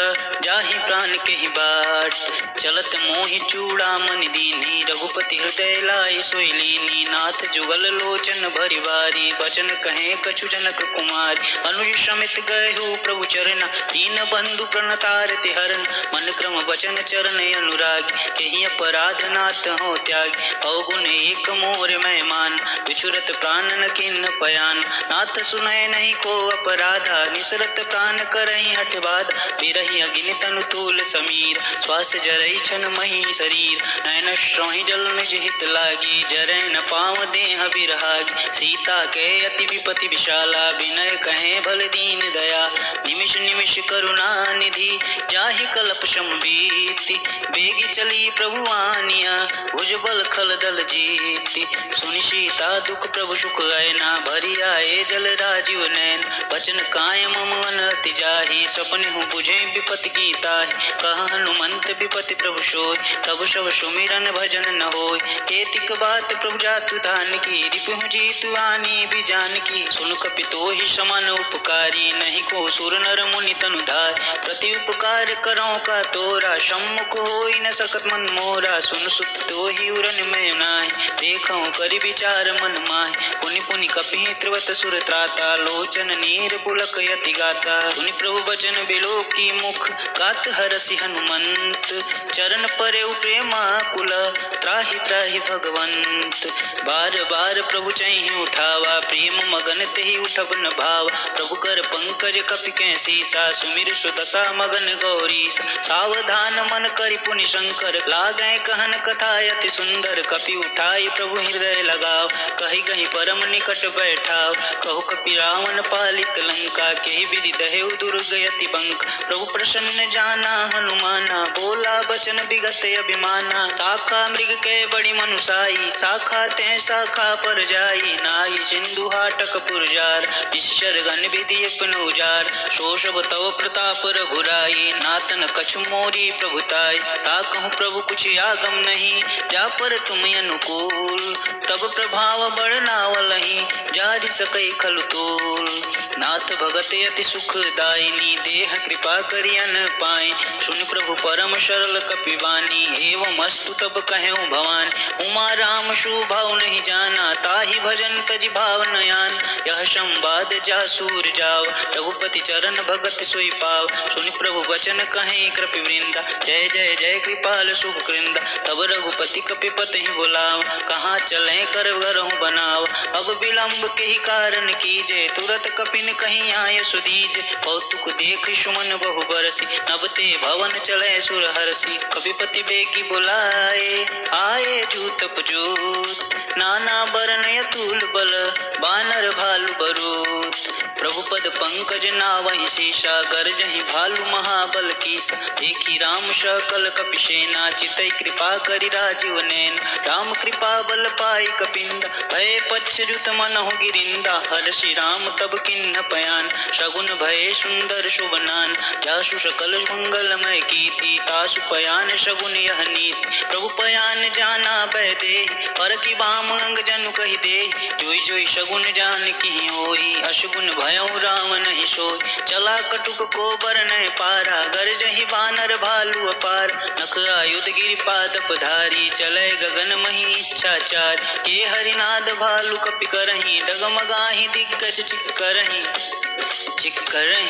जाहि प्राण के ही बाट, चलत मोहि चूड़ामणि दीनी, रघुपति हृदय लाई सोई लीनी, नाथ जुगल लोचन भरि बारी, बचन कहे कछु जनक कुमारी, अनुज समित गए प्रभु चरण, दीन बंधु प्रणतारति हरन, मन क्रम वचन चरण अनुराग, केहि अपराध नाथ हो त्याग, अवगुण एक मोर मैं मान, विचुरत प्राण न किन्न पयान, नाथ सुनय नहीं को अपराधा, निसरत प्राण करहि हठ बाध, बिरहि अग्नि तनु तूल समीर, श्वास जरई छन मही शरीर, नयन श्रोहि जल निज हित लागी, जरै न पाव देह बिरहागी, सीता के अति विपति विशाला, विनय कहे भल दीन दया, निमिष निमिष करुणा निधि, जाहि कल्प संबीति, बेगी चली प्रभु आनिया, भुजबल खल दल जीति, सुनि सीता दुख प्रभु सुख ऐना, भरि आए जल राजीव नैन, बचन काय मम अनति जाहि, सपने हूँ बुझे विपति की ताहि, कह हनुमंत विपति प्रभु सोय, तब सब सुमिरन भजन न होय। एतिक बात प्रभु जातु धान की, रिपुहु जीतु आनी भी जान की। सुन कपितोहि समान उपकारी, नहीं को सुर नर मुनि तनु धाय। प्रति उपकार करौ का तोरा, सम्मुख होई न सकत मन मोरा। सुन सुत तोहि उरन में नाहि, देखौ करि विचार मन माहि। पुनि पुनि कपि त्रिवत सुर त्राता, लोचन नीर पुलक यति गाता। सुनि प्रभु बचन बिलोकी मुख, गात हरसि हनुमंत। चरण परेउ प्रेमाकुल, त्राहि त्राहि भगवंत। बार बार प्रभु चहि उठावा, प्रेम मगन तेहि उठब न भाव। प्रभु कर पंकज कपि कै सीसा, सुमिर सुदशा मगन गौरीश। सावधान मन करि पुनि शंकर, लागै कहन कथा अति सुंदर। कपि उठाई प्रभु हृदय लगाव, कहि कहि परम निकट बैठाव। कहु कपि रावण पालित लंका, केहि विधि दहेउ दुर्ग यति बंक। प्रभु प्रसन्न जाना हनुमाना, बोला बचन विगत अभिमाना। ताका मृग के बड़ी मनुसाई, शाखा ते शाखा पर जाई। नाई सिंधु हाटक पुरजार, निश्चर गण विधि अपनु उजार। सो सब तव प्रताप रघुराई, नातन कछु मोरी प्रभुताई। ताकहु प्रभु कुछ आगम नहीं, जा पर तुम अनुकूल। तब प्रभाव बढ़नावलहि, जारि सकै खलु तोल। नाथ भगत अति सुखदायिनी, देह कृपा करि अन पाए। सुनि प्रभु परम सरल कपिवानी, एवं अस्तु तब कहऊँ भवान। उमा राम सुभाव नहीं जाना, ताहि भजन तजि भाव नयान। यह संवाद जासूर जाव, रघुपति चरण भगत सोई पाव। सुनि प्रभु वचन कहें कृपि वृंदा, जय जय जय कृपाल सुख कृंदा। तब रघुपति कपिपति बुलाव, कहाँ चले कर घरहु बनाव। अब विलंब के ही कारण कीजे, तुरत कपिन कहीं आय सुदीजे। कौतुक देख सुमन बहु बरसी, नबते भवन चले सुर हरसी। कपिपति बेगी बुलाए, आए जूत पजूत। नाना बरन अतुल बल, बानर भालु बरूत। प्रभु पद पंकज नावहि शेषा, गर्जहि भालु महाबल कीसा। देखी राम सकल कपिसेना, चितई कृपा करि राजीव नैन। राम कृपा बल पाई कपिंदा, भय पच्युत मनहु गिरिंदा। हर्षि राम तब किन्ह पयान, शगुन भय सुंदर शुभनान। जासु सकल मंगलमय कीर्ति, तासु पयान शगुन यह नीति। प्रभु पयान जाना भय देहि, पर की बाम अंग जनु कहि देहि। जोई जोई शगुन जान की होई, अशगुन भयउ राम नहीं सोई। चला कटुक को बरनहि पारा, गर्जहि बानर भालु अपार। नख आयुध गिरि पादप धारी, चलै गगन मही इच्छाचार। के हरिनाद भालु कपि करहि, डगमगाहि दिग्गज चिक्करहि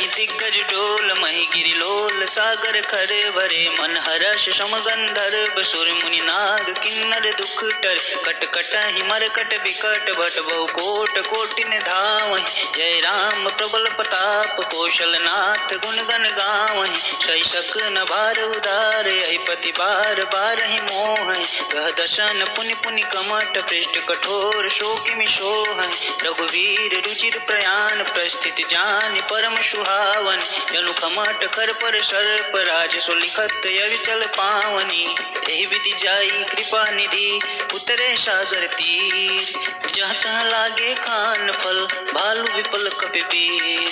दिग्गज डोल। मही गिरि लोल सागर खर भरे, मन हर्ष सम गंधर्व सुर मुनि नाग किन्नर दुख टर। कट कटहि मरकट बिकट, भट बहु कोट कोटि धावहि। जय राम प्रबल प्रताप, कौशल नाथ गुण गण गावहि। सही सक न भार उदार, यही पति बार बारहि मोहि। गह दशन पुनि पुनि कमट, पृष्ठ कठोर शोकि सोहहि। रघुवीर रुचिर प्रयाण, प्रस्थित जान परम सुहावन। जनु खमट कर पर सर्प, राज सो लिखत अविचल पावनी। एहि विधि जाई कृपा निधि, उतरे सागर तीर। जहाँ तहाँ लागे खान फल, भालु विपल कपिवीर।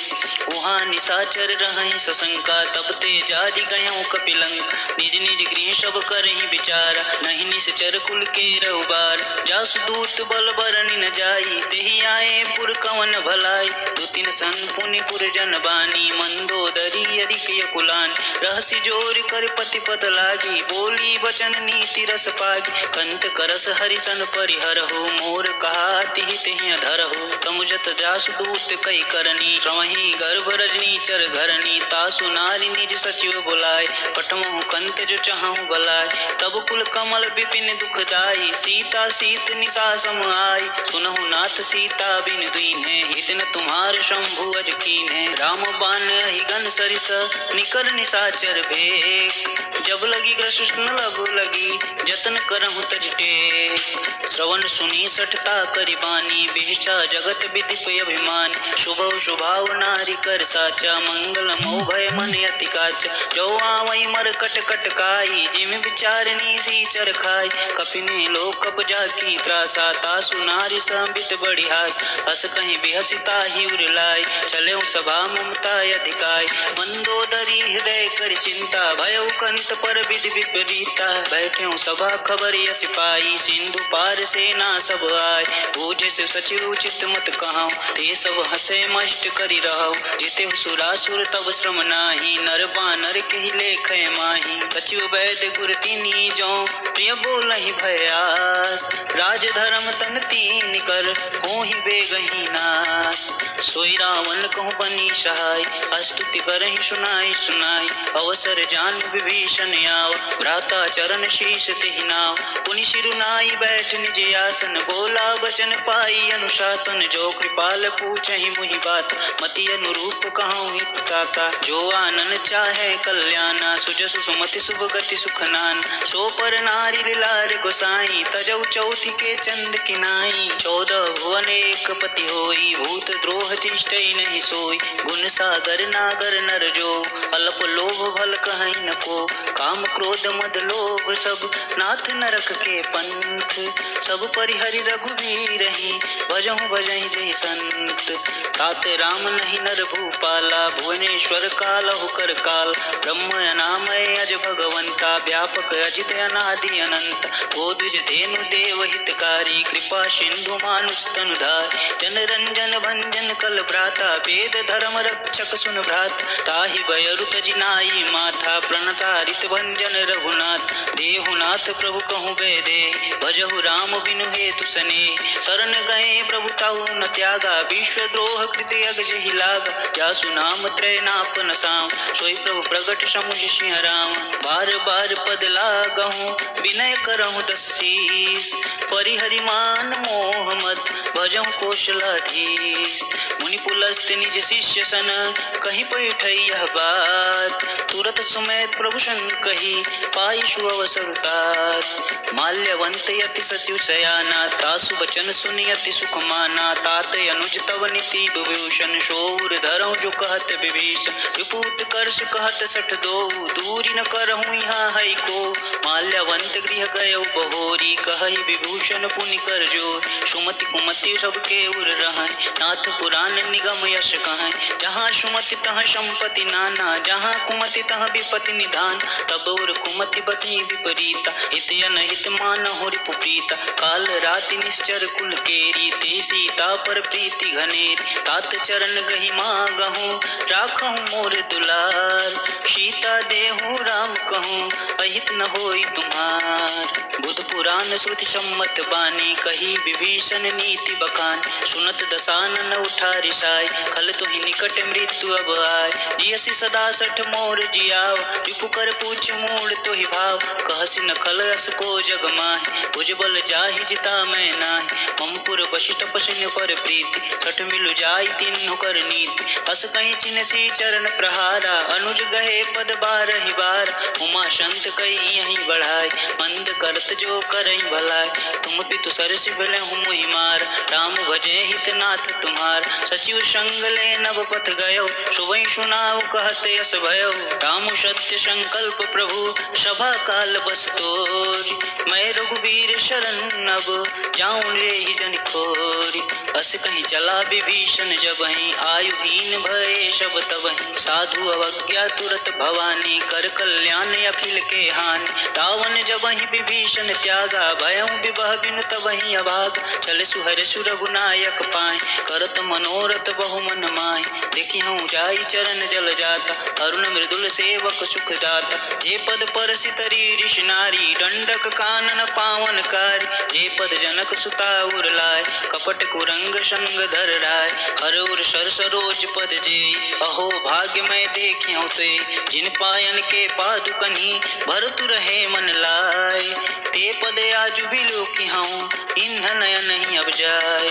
वहाँ निशाचर रहहि सशंका, तब ते जारि गयऊँ कपिलंक। निज निज गृह सब करहि विचारा, नहीं निश्चर कुल के रउबार। जासु दूत बल बरनि न जाई, तेहि आए पुर कवन भलाई। दु तीन सन पुनि पुर जन बानी, मंदोदरी अधिक यकुलान। रहसि जोर कर पति पद लागी, बोली वचन नीति रस पागी। कंत करस हरिसन परिहरहु, मोर कहाति हितहि अधरहु। तमुजत जासु दूत कई करनी, रवहि गर्भ रजनी चर घरनी। तासु नारी निज सचिव बुलाए, पठमहु कंत जो चाहूँ भलाए। तब कुल कमल विपिन दुखदाई, सीता सीत निशा सम आई। सुनहु नाथ सीता बिन दीन्हे, हित न तुम्हार शंभु अज कीन्हे। राम बान ही गन सरिस, निकर निशाचर भेक। जब लगी कृष्ण लब लगी, जतन करहु तज टेक। श्रवण सुनी सठता करि बानी, बिहचा जगत विदिप अभिमान। शुभौ शुभाव नारी कर साचा, मंगल मो भय मन अति काचा। जो आवै मर कट कट काई, जिम विचारनी सी चर खाई। कपिने लोक कप जाकी त्रासा, तासु नारी संबित बड़ी हास। हस कहीं बिहसिता ही उरलाई, चले सभा ममता अधिकाय। मंदोदरी हृदय कर चिंता, भयउ कंत पर विधि विपरीता। बैठे सभा खबर यस पाई, सिंधु पार सेना सब आय। बूझे से सचिव चित मत कहूँ, ते सब हसे मष्ट करि रहु। जिते सुरासुर तब श्रम नाही, नर बानर के लेख माही। सचिव वैद्य गुर तिनी जो, प्रिय बोलहि भयास। राज धर्म तन तीन कर, होहि बेगहि नास। सोई रावण कहूँ बनी सहाय, स्तुति करहि सुनाई सुनाई। अवसर जान विभीषण आव, भ्राता चरण शीश तेहि नाव। पुनि सिरुनाई बैठ निज आसन, बोला बचन पाई अनुशासन। जो कृपाल पूछहि मुहि बात, मति अनुरूप कहूँ हित ताता। जो आनन चाहे कल्याणा, सुजसु सुमति शुभ गति सुख नान। सो पर नारी लार गोसाई, तजौ चौथि के चंद किनाई। 14 भुवन एक पति होई, भूत द्रोह तिष्ठइ नहीं सोई। गुण सागर नागर नर जो, अल्प लोभ भल कहीं न को। काम क्रोध मद लोभ सब, नाथ नरक के पंथ। सब परिहरि रघुवीर ही, भजहु भजहि जहि संत। ताते राम नहीं नर भूपाला, भुवनेश्वर कालहु कर काल। ब्रह्म अनामय अज भगवंता, व्यापक अजित अनादि अनंत। गोद्विज धेनु देव हितकारी, कृपा सिंधु मानुष तनुधार। जन रंजन भंजन कल भ्राता, वेद धर्म रक्षक सुन भ्रात। ताहि बयरु तजिनाई माथा, प्रणतारित भंजन रघुनाथ। देहुनाथ प्रभु कहूँ बेदे, भजहु राम बिनु हेतु सने। शरण गए प्रभु ताहु न त्यागा, विश्व द्रोह कृत यग जहि लागा। जासु नाम त्रय नापन साम, सोई प्रभु प्रगट समुझ सिंह राम। बार बार पद लागहूँ, विनय करहूँ दस शीस। परिहरि मान मोह मद, भजहु कौशलाधीश। मुनि पुलस्त निज शिष्य सन, कहीं पैठै यह बात। तुरत सुमेध प्रभु सन कही, पाई सु अवसर तात। माल्यवंत यति सचिव शयाना, तासु बचन सुनि अति सुख माना। तात अनुज तव नीति विभूषण, शोर धरहु जो कहत विभीषण। विपूत कर्ष कहत सठ दो, दूरी न करहु यहाँ है को। माल्यवंत गृह गयौ बहोरी, कहहि विभूषण पुनि कर जोर। सुमति कुमति सबके उर रहै, नाथ पुराण निगम यश कहै। जहाँ सुमति तहाँ संपत्ति नाना, जहाँ कुमति तहाँ विपत्ति निधान। तब और कुमति बसी विपरीता, हित अनहित मानहु रिपु प्रीता। काल राति निश्चर कुल केरी, ते सीता पर प्रीति घनेरी। तात चरण गहि मागहूँ, राखहूँ मोर दुलार। सीता देहु राम कहूँ, अहित न होई तुम्हार। बुध पुराण श्रुति सम्मत बानी, कही विभीषण नीति बखान। सुनत दसानन उठा रिसाई, खल तुहि निकट मृत्यु अब आय। जियसि सदा सठ मोर जियाव, रिपु कर पूछ मूढ़ तुहि भाव। कहसि न खल अस को जग माहि, भुज बल जाहि जिता मैं नाहि। ममपुर बसि तपस्विन पर प्रीति, सठ मिलु जाई तिन्हु कर नीति। अस कहीं चिन्हसी चरण प्रहारा, अनुज गहे पद बारहि बार। उमा संत कई यहीं बढ़ाई, मंद करत जो करई भलाई। तुम पितु सरसि भलहु मुहि मार, राम भजे हितनाथ तुम्हार। सचिव संग ले नव पथ गयो, सुबह सुनाऊ कहत यस भयो। राम सत्य संकल्प प्रभु, सभा काल बस तोरि। मैं रघुवीर शरण अब, जाऊं रे ही जन खोरी। अस कहीं चला विभीषण जबहि, आयुहीन भये सब तबहि। साधु अवज्ञा तुरत भवानी, कर कल्याण अखिल के हानि। रावण जबहि विभीषण त्यागा, भयउ विभह बिनु तबहि अभाग। चल सुहर सुरघुनायक पाए, करत मनोरथ बहु मन माहि। देखिहु जाई चरण जल जाता, अरुण मृदुल सेवक सुख दाता। जे पद परसि तरी ऋषि नारी, दंडक कानन पावन कारी। जे पद जनक सुता उर लाय, कपट कुरंग संग धर राय। हर उर सर सरोज पद जेई, अहो भाग्य मैं देखिहु ते। जिन पायन के पादुकन्हि, भरतु रहे मन लाय। ते पद आजु बिलोकिहूँ, इन्ह नयन नहीं अब जाय।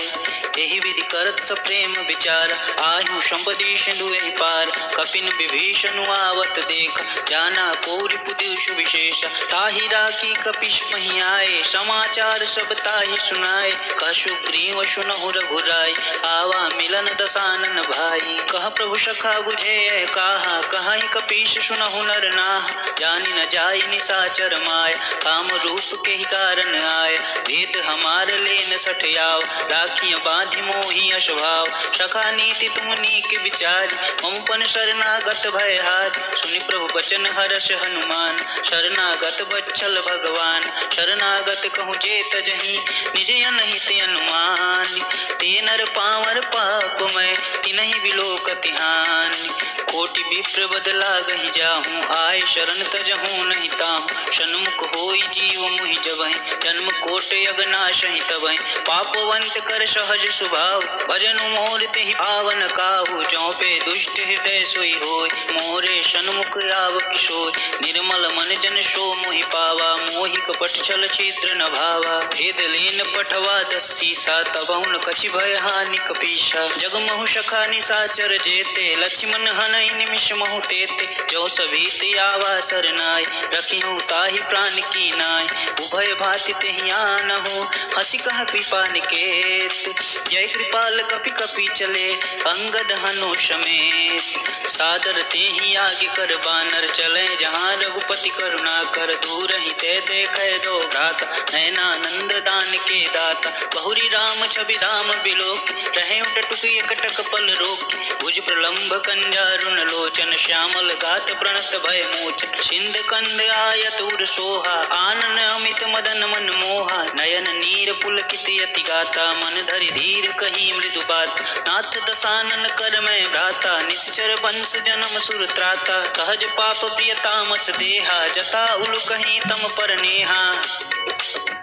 एहि विधि करत सप्रेम विचार, आयु संपदि सिंधु एहि पार। कपिन विभीषण आवत देख, जाना को रिपु दिवस सुविशेष। ताहि राखी कपिश मही आए, समाचार सब ताहि सुनाए। कह सुग्रीव सुनहु रघुराई, आवा मिलन दसानन भाई। कह प्रभु सखा बुझे काहा, कहि कपीश सुनहु नर नाह। जानि न जाय निशाचर माय, काम रूप के ही कारण आय। भेद हमार लेन सठयाव, राखिय बांधि मोहि अशभाव। सखा नीति तुम नीक विचारी, ममपन शरणागत भयहार। सुनि प्रभु बचन हर्ष हनुमान, शरणागत बच्छल भगवान। शरणागत कहूँ जे तजहि, निज अनहित अनुमान। ते नर पावर पापमय, तिनहि बिलोकति हानि। कोटि विप्र बदला गहि जाहूँ, आय शरण तजहूँ नहीं ताहूँ। सन्मुख होई जीव मुहि जबहि, जन्म कोट यगनाशहि तबहि। पापवंत कर सहज स्वभाव, भजनु मोर तेहि पावन काहू। जौ पे दुष्ट हृदय सोई होय, मोरे सन्मुख आव किशोय। निर्मल मन जन सो मोहि पावा, मोहि कपट छल छिद्र न भावा। भेद लेन पठवा दस्सीसा, तबहुन कछि भय हानि कपीसा। जगमहु सखा निशाचर जेते, लक्ष्मण हनहि निमिष महु तेते। जो सभीत आवा सरनाय, रखिहु ताहि प्राण की नाय। उभय भाति तेहि आनहु, हंसी कह कृपा निकेत। जय कृपाल कपि कपि चले, अंगद हनु समेत। सादर तेहि आगे कर बानर, चले जहाँ रघुपति करुणा कर। दूर ही ते देखे दो भ्राता, नयनानंद दान के दाता। बहुरी राम छवि धाम बिलोक, रहे टटुक एकटक पल रोक। भुज प्रलंब कंजारुन लोचन, श्यामल गात प्रणत भय मोचन। सिंध कंद आयत उर सोहा, आनन अमित मदन मन मोहा। नयन नीर पुलकित यति गाता, मन धरि धीर कही मृदु बात। नाथ दसानन कर मैं भ्राता, निश्चर वंश जन्म सुर त्राता। सहज पाप प्रिय तामस देहा, जता उलु कहीं तम पर नेहा।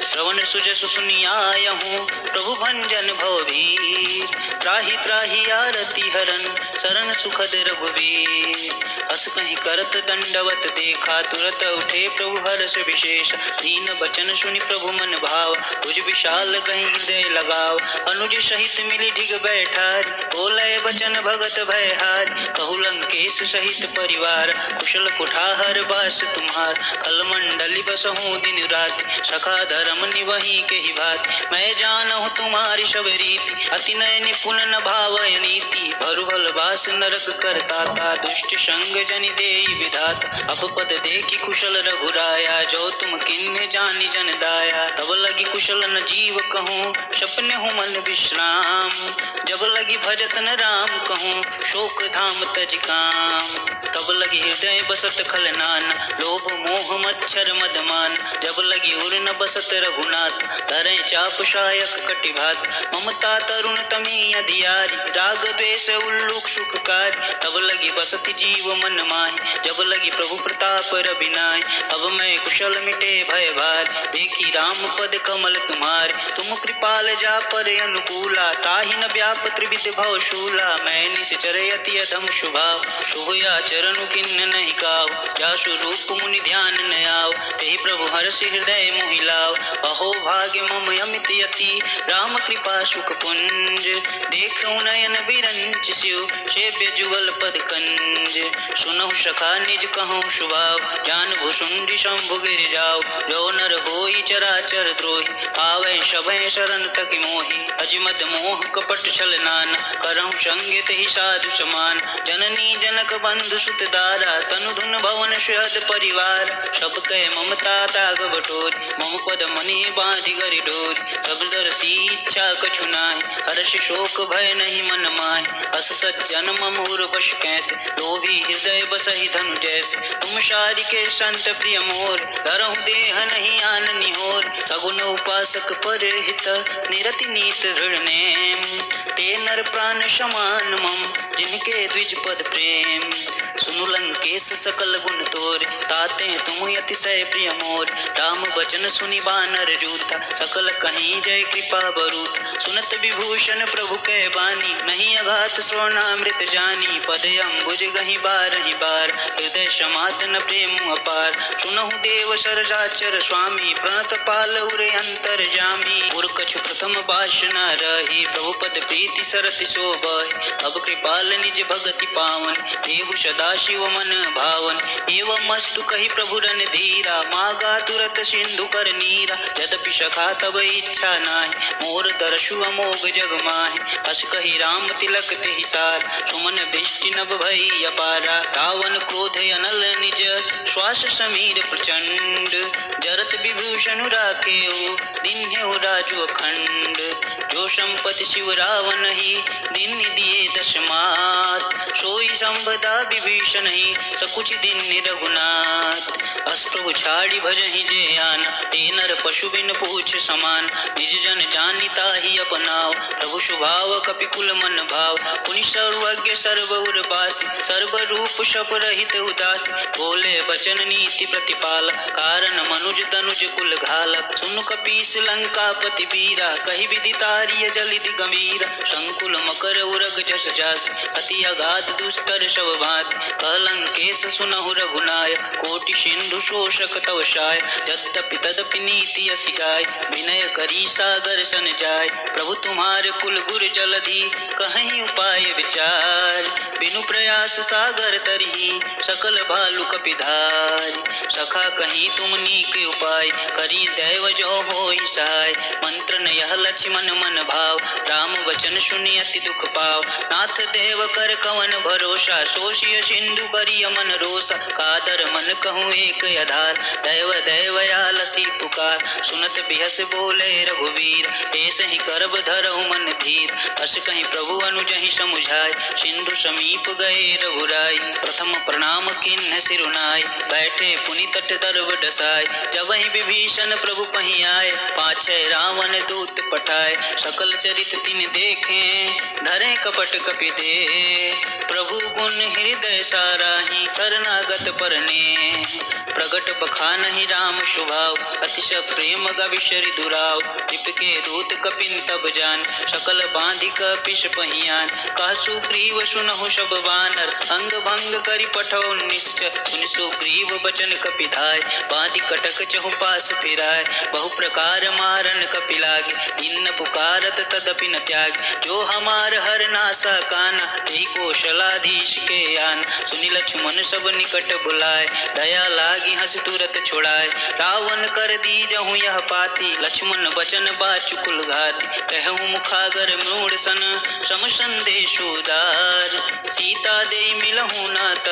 श्रवण सुजसु सुनियायहूँ, प्रभु भंजन भवभीर। त्राहि त्राहि आरती हरन, शरण सुखद रघुवीर। हस कहीं करत दंडवत देखा, तुरत उठे प्रभु हर्ष विशेष। दीन बचन सुनि प्रभु मन भाव, भुज विशाल कहीं हृदय लगाव। अनुज सहित मिली ढिग बैठारी, बोले बचन भगत भयहारी। कहु लंकेश सहित परिवार, कुशल कुठार बास तुम्हार। खल मंडली बसहूँ दिन रात, सखा धर्म निवही के ही भात। मैं जानहु तुम्हारी सब रीति, अति नय निपुण न भावय नीति। भरुभल बास नरक करताता, दुष्ट संग जनि देई विधाता। अपपद देखी कुशल रघुराया, जो तुम किन्ह जानि जन दाया। तब लगी कुशल न जीव कहूँ, सपने हूँ मन विश्राम। जब लगी भजत न राम कहूँ, शोक धाम तज काम। तब लगी हृदय बसत खल नाना, लोभ मोह मच्छर मदमान। जब लगी उर न बसत रघुनाथ, धरे चाप शायक कटिभात। ममता तरुण तमी अधियारी, राग द्वेष उल्लुक सुखकारी। तब लगी बसत जीव मन माहि, जब लगी प्रभु प्रताप रविनाय। अब मैं कुशल मिटे भय भार, देखी राम पद कमल तुम्हार। तुम कृपाल जा पर अनुकूला, ताहि न व्याप त्रिविध भव शूला। मैं निश्चर यति अधम शुभाव, शुभ आचरण किन्न नहीं काव। जासु रूप मुनि ध्यान न आव, तेहि प्रभु हर्ष हृदय मोहि लाव। अहो भाग्य मम अमित यति, राम कृपा सुख पुंज। देखूं नयन बिरंच शिव, सेव्य जुगल पद कंज। सुनहु सखा निज कहूँ शुभाव, जान भुसुंडी शंभु गिर जाओ। जो नर होई चराचर द्रोही, आवे सभय शरण तकि मोहि। अजमद मोह कपट छल नाना, करहु संग तेहि साधु समान। जननी जनक बंधु सुत दारा, तनु धुन भवन सुहद परिवार। सब कह ममता ताग बटोरी, मम पद मनि बांधि गरि डोरी। सब दरसी इच्छा कछु नाहि, हर्ष शोक भय नहीं मन माहि। अस सज्जन मम उर बश कैसे, लोभी हृदय बसहि धनु जैसे। तुम शारि के संत प्रिय मोर, धरहु देह नहीं आन निहोर। सगुन उपासक पर हित, निरति नीत ऋण नेम। ते नर प्राण समान मम, जिनके द्विज पद प्रेम। सुनु लंकेश सकल गुण तोर, ताते तुम अतिशय प्रिय मोर। राम बचन सुनि बानर जूता, सकल कहीं जय कृपा बरूत। सुनत विभूषण प्रभु कै बानी, नहीं अघात श्रवणामृत जानी। पद अम्बुज गहि बारहि बार, हृदय समातन प्रेम अपार। सुनहु देव सरजाचर स्वामी, प्रणत पाल उरे अंतर जामी। उर कछु प्रथम भाष न रही, प्रभु पद प्रीति सरति शोभहि। अब कृपाल निज भगति पावन, देहु सदा सदा शिव मन भावन। एवं अस्तु कही प्रभु रन धीरा, मागा तुरत सिंधु कर नीरा। यद्यपि सखा तब इच्छा नाहि, मोर दर्शु अमोघ जग माहि। हस कही राम तिलक तेहि सार, सुमन दृष्टि नभ भई अपारा। रावण क्रोध अनल निज, श्वास समीर प्रचंड। जरत विभूषण राखेऊ, दीन्हेउ राजु अखंड। जो संपत्ति शिव रावण ही, दीन दिए दश मात। सोई संपदा विभीषण ही, सकुच दीन रघुनाथ। अस प्रभु छाड़ी भजहि जे आना, ते नर पशु बिन पूछ समान। निज जन जानिता ही अपनाओ, प्रभु स्वभाव कपिकुल मन भाव। पुनि सर्वज्ञ सर्व उर्वासी, सर्व रूप शप रहित उदासी। बोले बचन नीति प्रतिपाल, कारण मनुज तनुज कुल घालक। सुनु कपीस लंकापति वीरा, कहि विदितारिय जलिधि गंभीरा। संकुल मकर उरग जस जास, अति अगाध दुस्तर शव भात। कलंकेश सुनहु रघुनायक, कोटि सिंधु शोषक तव शाय। यद्यपि तदपि नीति असी गाय, विनय करी सागर सन जाय। प्रभु तुम्हारे कुल गुर जलधि, कहीं उपाय विचार। बिनु प्रयास सागर तरही, सकल भालु कपिधार। सखा कहीं तुम नीके उपाय, करी दैव जो होई सहाय। मंत्र न यह लक्ष्मण मन भाव, राम वचन सुनि अति दुख पाव। नाथ देव कर कवन भरोसा, शोषिय सिंधु करिय मन रोसा। कादर मन कहूँ एक आधार, दैव दैवयालसी पुकार। सुनत बिहस बोले रघुवीर, ऐसे ही करब धरहु मन धीर। अस कहीं प्रभु अनुजहि समुझाय, सिंधु समीप गए रघुराई। प्रथम प्रणाम किन्ह सिरुनाय, बैठे पुनि तट दर्व डसाय। जब ही विभीषण प्रभु पहीं आए, पाछे रावण दूत पठाए। सकल चरित तिन देखे, धरे कपट कपि दे। प्रभु गुण हृदय साराहि, शरणागत परने। प्रगट बखानहि राम स्वभाव, अतिश प्रेम गविशरि दुराव। के दूत कपिन तब जान, सकल बांधि कपिश पहियान। कह सुग्रीव सुनहु सब बानर, अंग भंग करि पठौ निश्चय। सुनि सुग्रीव बचन कपिधाय, बांधि कटक चहु पास फिराय। बहु प्रकार मारन कपि लागे, इन पुकारत तदपि न त्याग। जो हमार हर नासा काना, तेहि कौशलाधीश के आन। सुनि लक्ष्मण सब निकट बुलाए, दया लागी हंस तुरत छुड़ाए। रावण कर दीजहु यह पाती, लक्ष्मण बचन बाचुकुल घाती। कहूँ मुखागर मूढ़ सन, सम संदेश उदार। सीता दे मिलहु नात,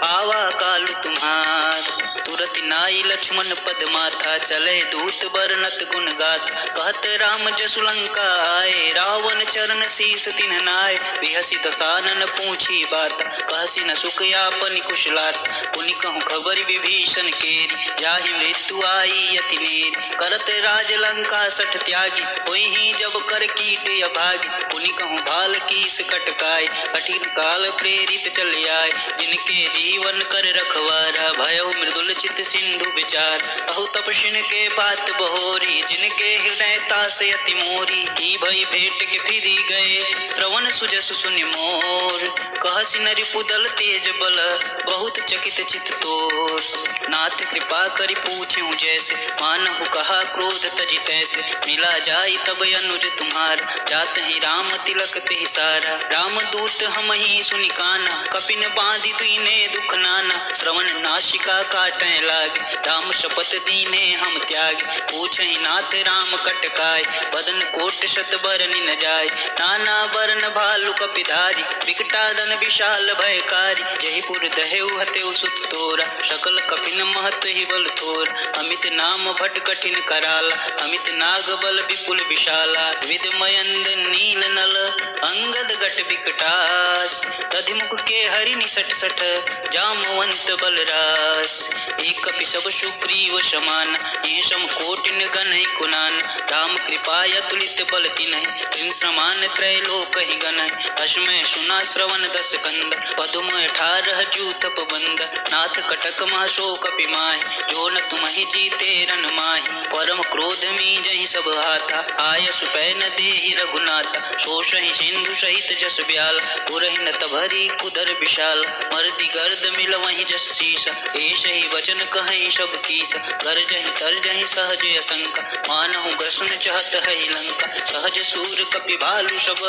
आवा कालु तुम्हार। तुरत नाई लक्ष्मण पद माथा, चले दूत बरनत गुण गाथ। कहत राम जसु लंका आए, रावण चरण शीस तिन्ह नाय। बिहसी दसानन पूछी बात, कहसी न सुख यापन कुशलात। पुनि कहूँ खबर विभीषण केरी, जाहि मृत्यु आई अति नेरी। करत राज लंका सठ त्यागी, होई ही जब कर कीट अभागी। पुनि कहूँ भाल कीस कटकाय, कठिन काल प्रेरित चल आए। जिनके जीवन कर रखवारा, भयउ मृदुल चित सिंधु विचार। अहु तपस्विन के बात बहोरी, जिनके हृदय तास अति मोरी। की भई भेंट के फिरी गए, श्रवण सुजसु सुनि मोर। कहसी नरि पुदल तेज बल, बहुत चकित चित तोर। नाथ कृपा करि पूछें जैसे, मानहु कहा क्रोध तजि तैसे। मिला जाई तब अनुज तुम्हार, जात ही राम तिलक तेहि सारा। राम दूत हम ही सुनि काना, कपिन बांधि दीने दुख नाना। श्रवण नासिका काटें लागे, राम शपथ दीने हम त्याग। पूछहि नाथ राम कटकाय, बदन कोट शत बरनि न जाय। नाना बरन भालु कपिधारी, विकटादन विशाल भयकारी। जयपुर दहेउ हतेउ सुत तोरा, सकल कपिन महत ही बल थोर। अमित नाम भट कठिन कराला, अमित नाग बल विपुल विशाला। विद मयंद नील नल, अंगद गट विकटास। तधिमुख के हरि निसट सठ, जामवंत बलरास। एक कपि सब सुग्रीव समान, ये सम कोटिन गणहि कुनान। राम कृपा अतुलित बल तिन्हि, तिन समान त्रैलोक ही गणहि। अश्मय सुना श्रवण दस कंद, पदुम 18 जूथप बंद। नाथ कटक महसो कपि माहि, जो न तुम्हि जीते रन माहि। परम क्रोध में जहि सब हाथा, आयसु पै न देहि रघुनाथा। शोषहि सिंधु सहित जस ब्याल, पुरहि न तभरी कुदर विशाल। मरति गर्द मिल वहीं जस शीसा, ऐसे ही वचन कहीं सब कीस, गरजहि तरजहि सहज असंका, मानहु ग्रसन चहत है लंका, सहज सूर कपि भालु सब,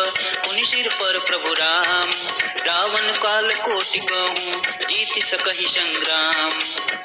पुनि सिर पर प्रभु राम, रावण काल कोटि कहूँ, जीति सकहि संग्राम,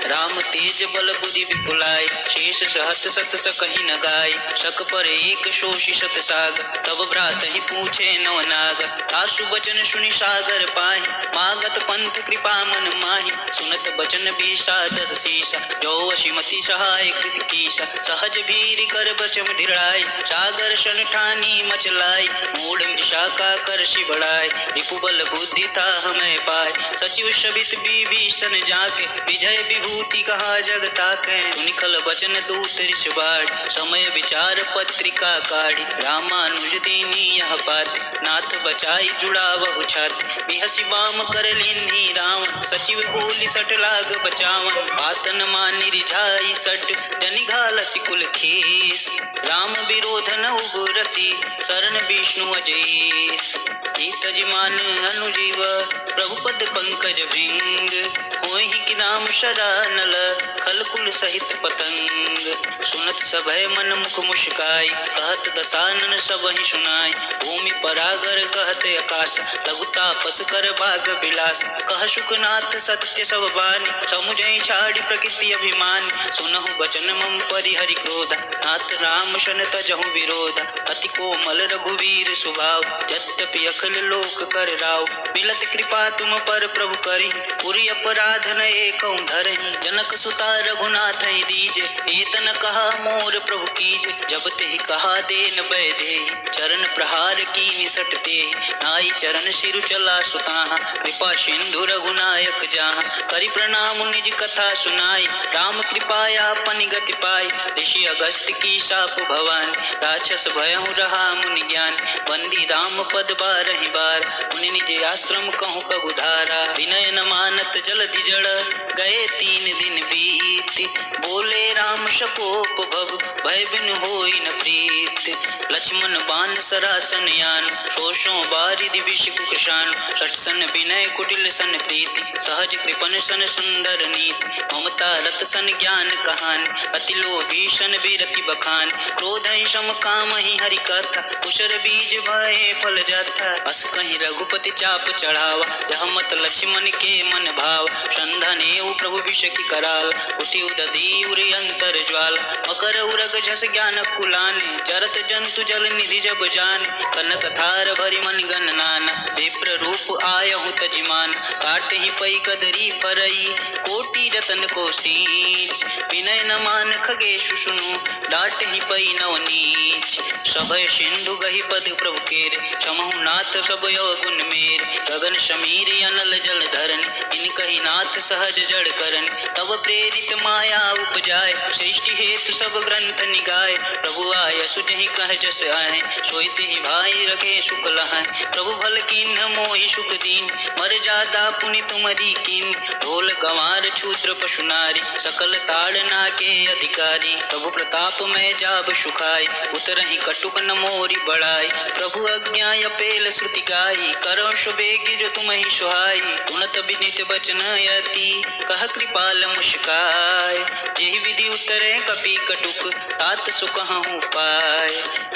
राम तेज बल बुद्धि विपुलाय, शेष सहत सत सकहि न गाय, शक पर एक शोषि शत साग, तब भ्रातहि पूछे नवनाग, आशु बचन सुनि सागर पाहि, मागत पंथ कृपा मन माहि, सुनत बचन विषादस शीसा, जो असिमति सहाय कृत कीसा, सहज भीर कर बचम ढिराय, सागर सन ठानी मचलाय, मूढ़ मृषा कर शि बढ़ाय, रिपु बल बुद्धि ताह मैं पाय, सचिव शबित विभीषण जाके, विजय विभूति कहा जग ताकै, सुनिखल बचन दूत ऋष बाढ़, समय विचार पत्रिका काढ़ी, रामानुज दीनी यह बात, नाथ बचाई जुड़ावहु छात, बिहसि बाम कर लेन्ही रावण, सचिव बोली सट लाग बचावन, बात न मानि रिझाई सट, जनि घालसि कुल खेस, राम विरोध न उबरसि, शरण विष्णु अजेस, तजिमान अनुजीव, प्रभु पद पंकज भृंग, होहि कि राम शरणल, खल कुल सहित पतंग, सुनत सभय मन मुख मुस्काई, कहत दसानन सबहि सुनाई, भूमि परागर कहत आकाश, लघु तापस कर भाग विलास, कह शुकनाथ सत्य सब बानी, समुझई छाड़ी प्रकृति अभिमान, सुनहु बचन मम परिहरि क्रोध, नाथ राम शन तजहु विरोध, अति कोमल रघुवीर स्वभाव, यद्यपि अखिल लोक कर राव, मिलत कृपा तुम पर प्रभु करी, पुरि अपराध न एकौ धरहि, जनक सुता रघुनाथ दीजे, एतन कहा मोर प्रभु कीजे, जब तेहि कहा देन बैधे, चरण प्रहार की निसट ते, नाई चरण सिरु चला सुताहा, कृपा सिंधु रघुनायक जहाँ, करि प्रणाम निज कथा सुनाई, राम कृपाया पनि गति पाई, ऋषि अगस्त की शाप भवान, राक्षस भयहु रहा मुनि ज्ञान, बंदी राम पद बारहि बार, मुनि निज आश्रम कहूँ पगुधारा, विनय न मानत जलधि जड़, गए 3 दिन बीत, बोले राम शकोप भव, भय बिन होई न प्रीत, लक्ष्मण बाण सरासन यान, शोषों बारिधि विष कुशान, सटसन विनय कुटिल सन प्रीति, सहज कृपन सन सुंदर नीति, ममता रत सन ज्ञान कहान, अति लोभी सन बीरति बखान, क्रोध सम काम ही हरि कथा, कुशर बीज भय फल जाता, अस कहीं रघुपति चाप चढ़ावा, यह मत लक्ष्मण के मन भाव, संधन एवं प्रभु विष की कराल, उठि उदधि उरि अंतर ज्वाल, मकर उरग झस ज्ञान कुलाने, जरत जंतु जल निधि जब जाने, कनक थार भरि मन गण नाना, विप्र रूप आयहु तजिमान, काटहि पै कदरी फरई, कोटि रतन को सींच, विनय न मान खगेशु सुनु, डांटहि पै नव नीच, सभय सिंधु गहि पद प्रभु केर, समहु नाथ सब गुण मेर, गगन समीर अनल जल धरन, इन कही नाथ सहज जड़ करन, तब प्रेरित माया उपजाय, सृष्टि हेतु सब ग्रंथ निगाय, प्रभु आय सुजहि कह जस आए, सोई ही भाई रखे सुख लहाय, प्रभु भल कीन्ह मोहि सुख दीन, मर जाता पुनि तुमरी कीन, ढोल गंवार क्षूद्र पशु नारी, सकल ताड़ना के अधिकारी, प्रभु प्रताप में जाब सुखाई, उतरहि कटुक न मोरी बढ़ाई, प्रभु आज्ञा अपेल श्रुति गाई, करो सुबेगी जो तुम ही सुहाई, तुनत विनित बचन यति, कह कृपाल मुस्काय, जेहि विधि उतरे कपि कटुक, तात सुकहु पाय,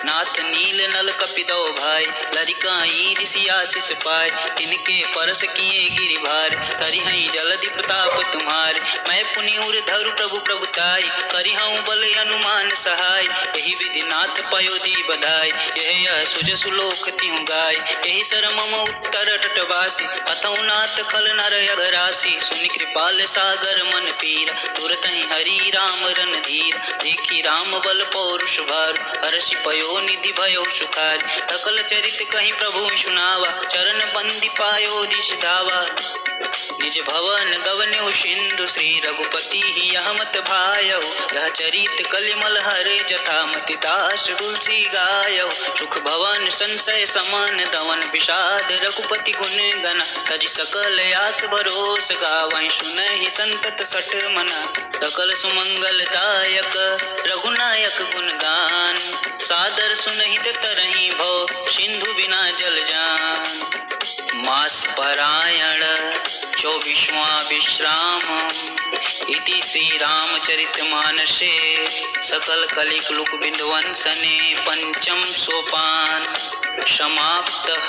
नाथ नील नल कपिदो भाई, लरिकाई ऋषि आशीष पाय, तिनके परस किए गिरि भार, करिहई जलधि प्रताप तुम्हार, मैं पुनि उर धरु प्रभु प्रभुताई, करिहऊँ बल अनुमान सहाय, यही विधि नाथ पयोधि बधाई, यह सुज सुलोक तिहु गाय, यही सर मम उत्तर तटवासी, कथऊ नाथ खल नर अघरासी, सुनि कृपाल सागर मन पीरा, तुरत ही हरि राम रन धीर, देखी राम बल पौरुष भार, हर्षि पयो निधि भयो सुखार, सकल चरित कहीं प्रभु सुनावा, चरण बंदी पायो दिश धावा, निज भवन गवन्यु सिंधु, श्री रघुपति ही यह मत भायौ, यह चरित कलिमल हरे जथा मति दास तुलसी गायौ, सुख भवन संशय समान दवन, विषाद रघुपति गुण गना, तज सकल आस भरोस गावहि, सुनहि संतत सठ मना, सकल सुमंगल दायक रघुनायक गुणगान, सादर सुनहित तरहि भव, सिंधु बिना जल जान, मास परायण 24वां विश्राम इति श्री रामचरितमानसे सकल कलिक लुक बिंदवंसने पंचम सोपान समाप्तः।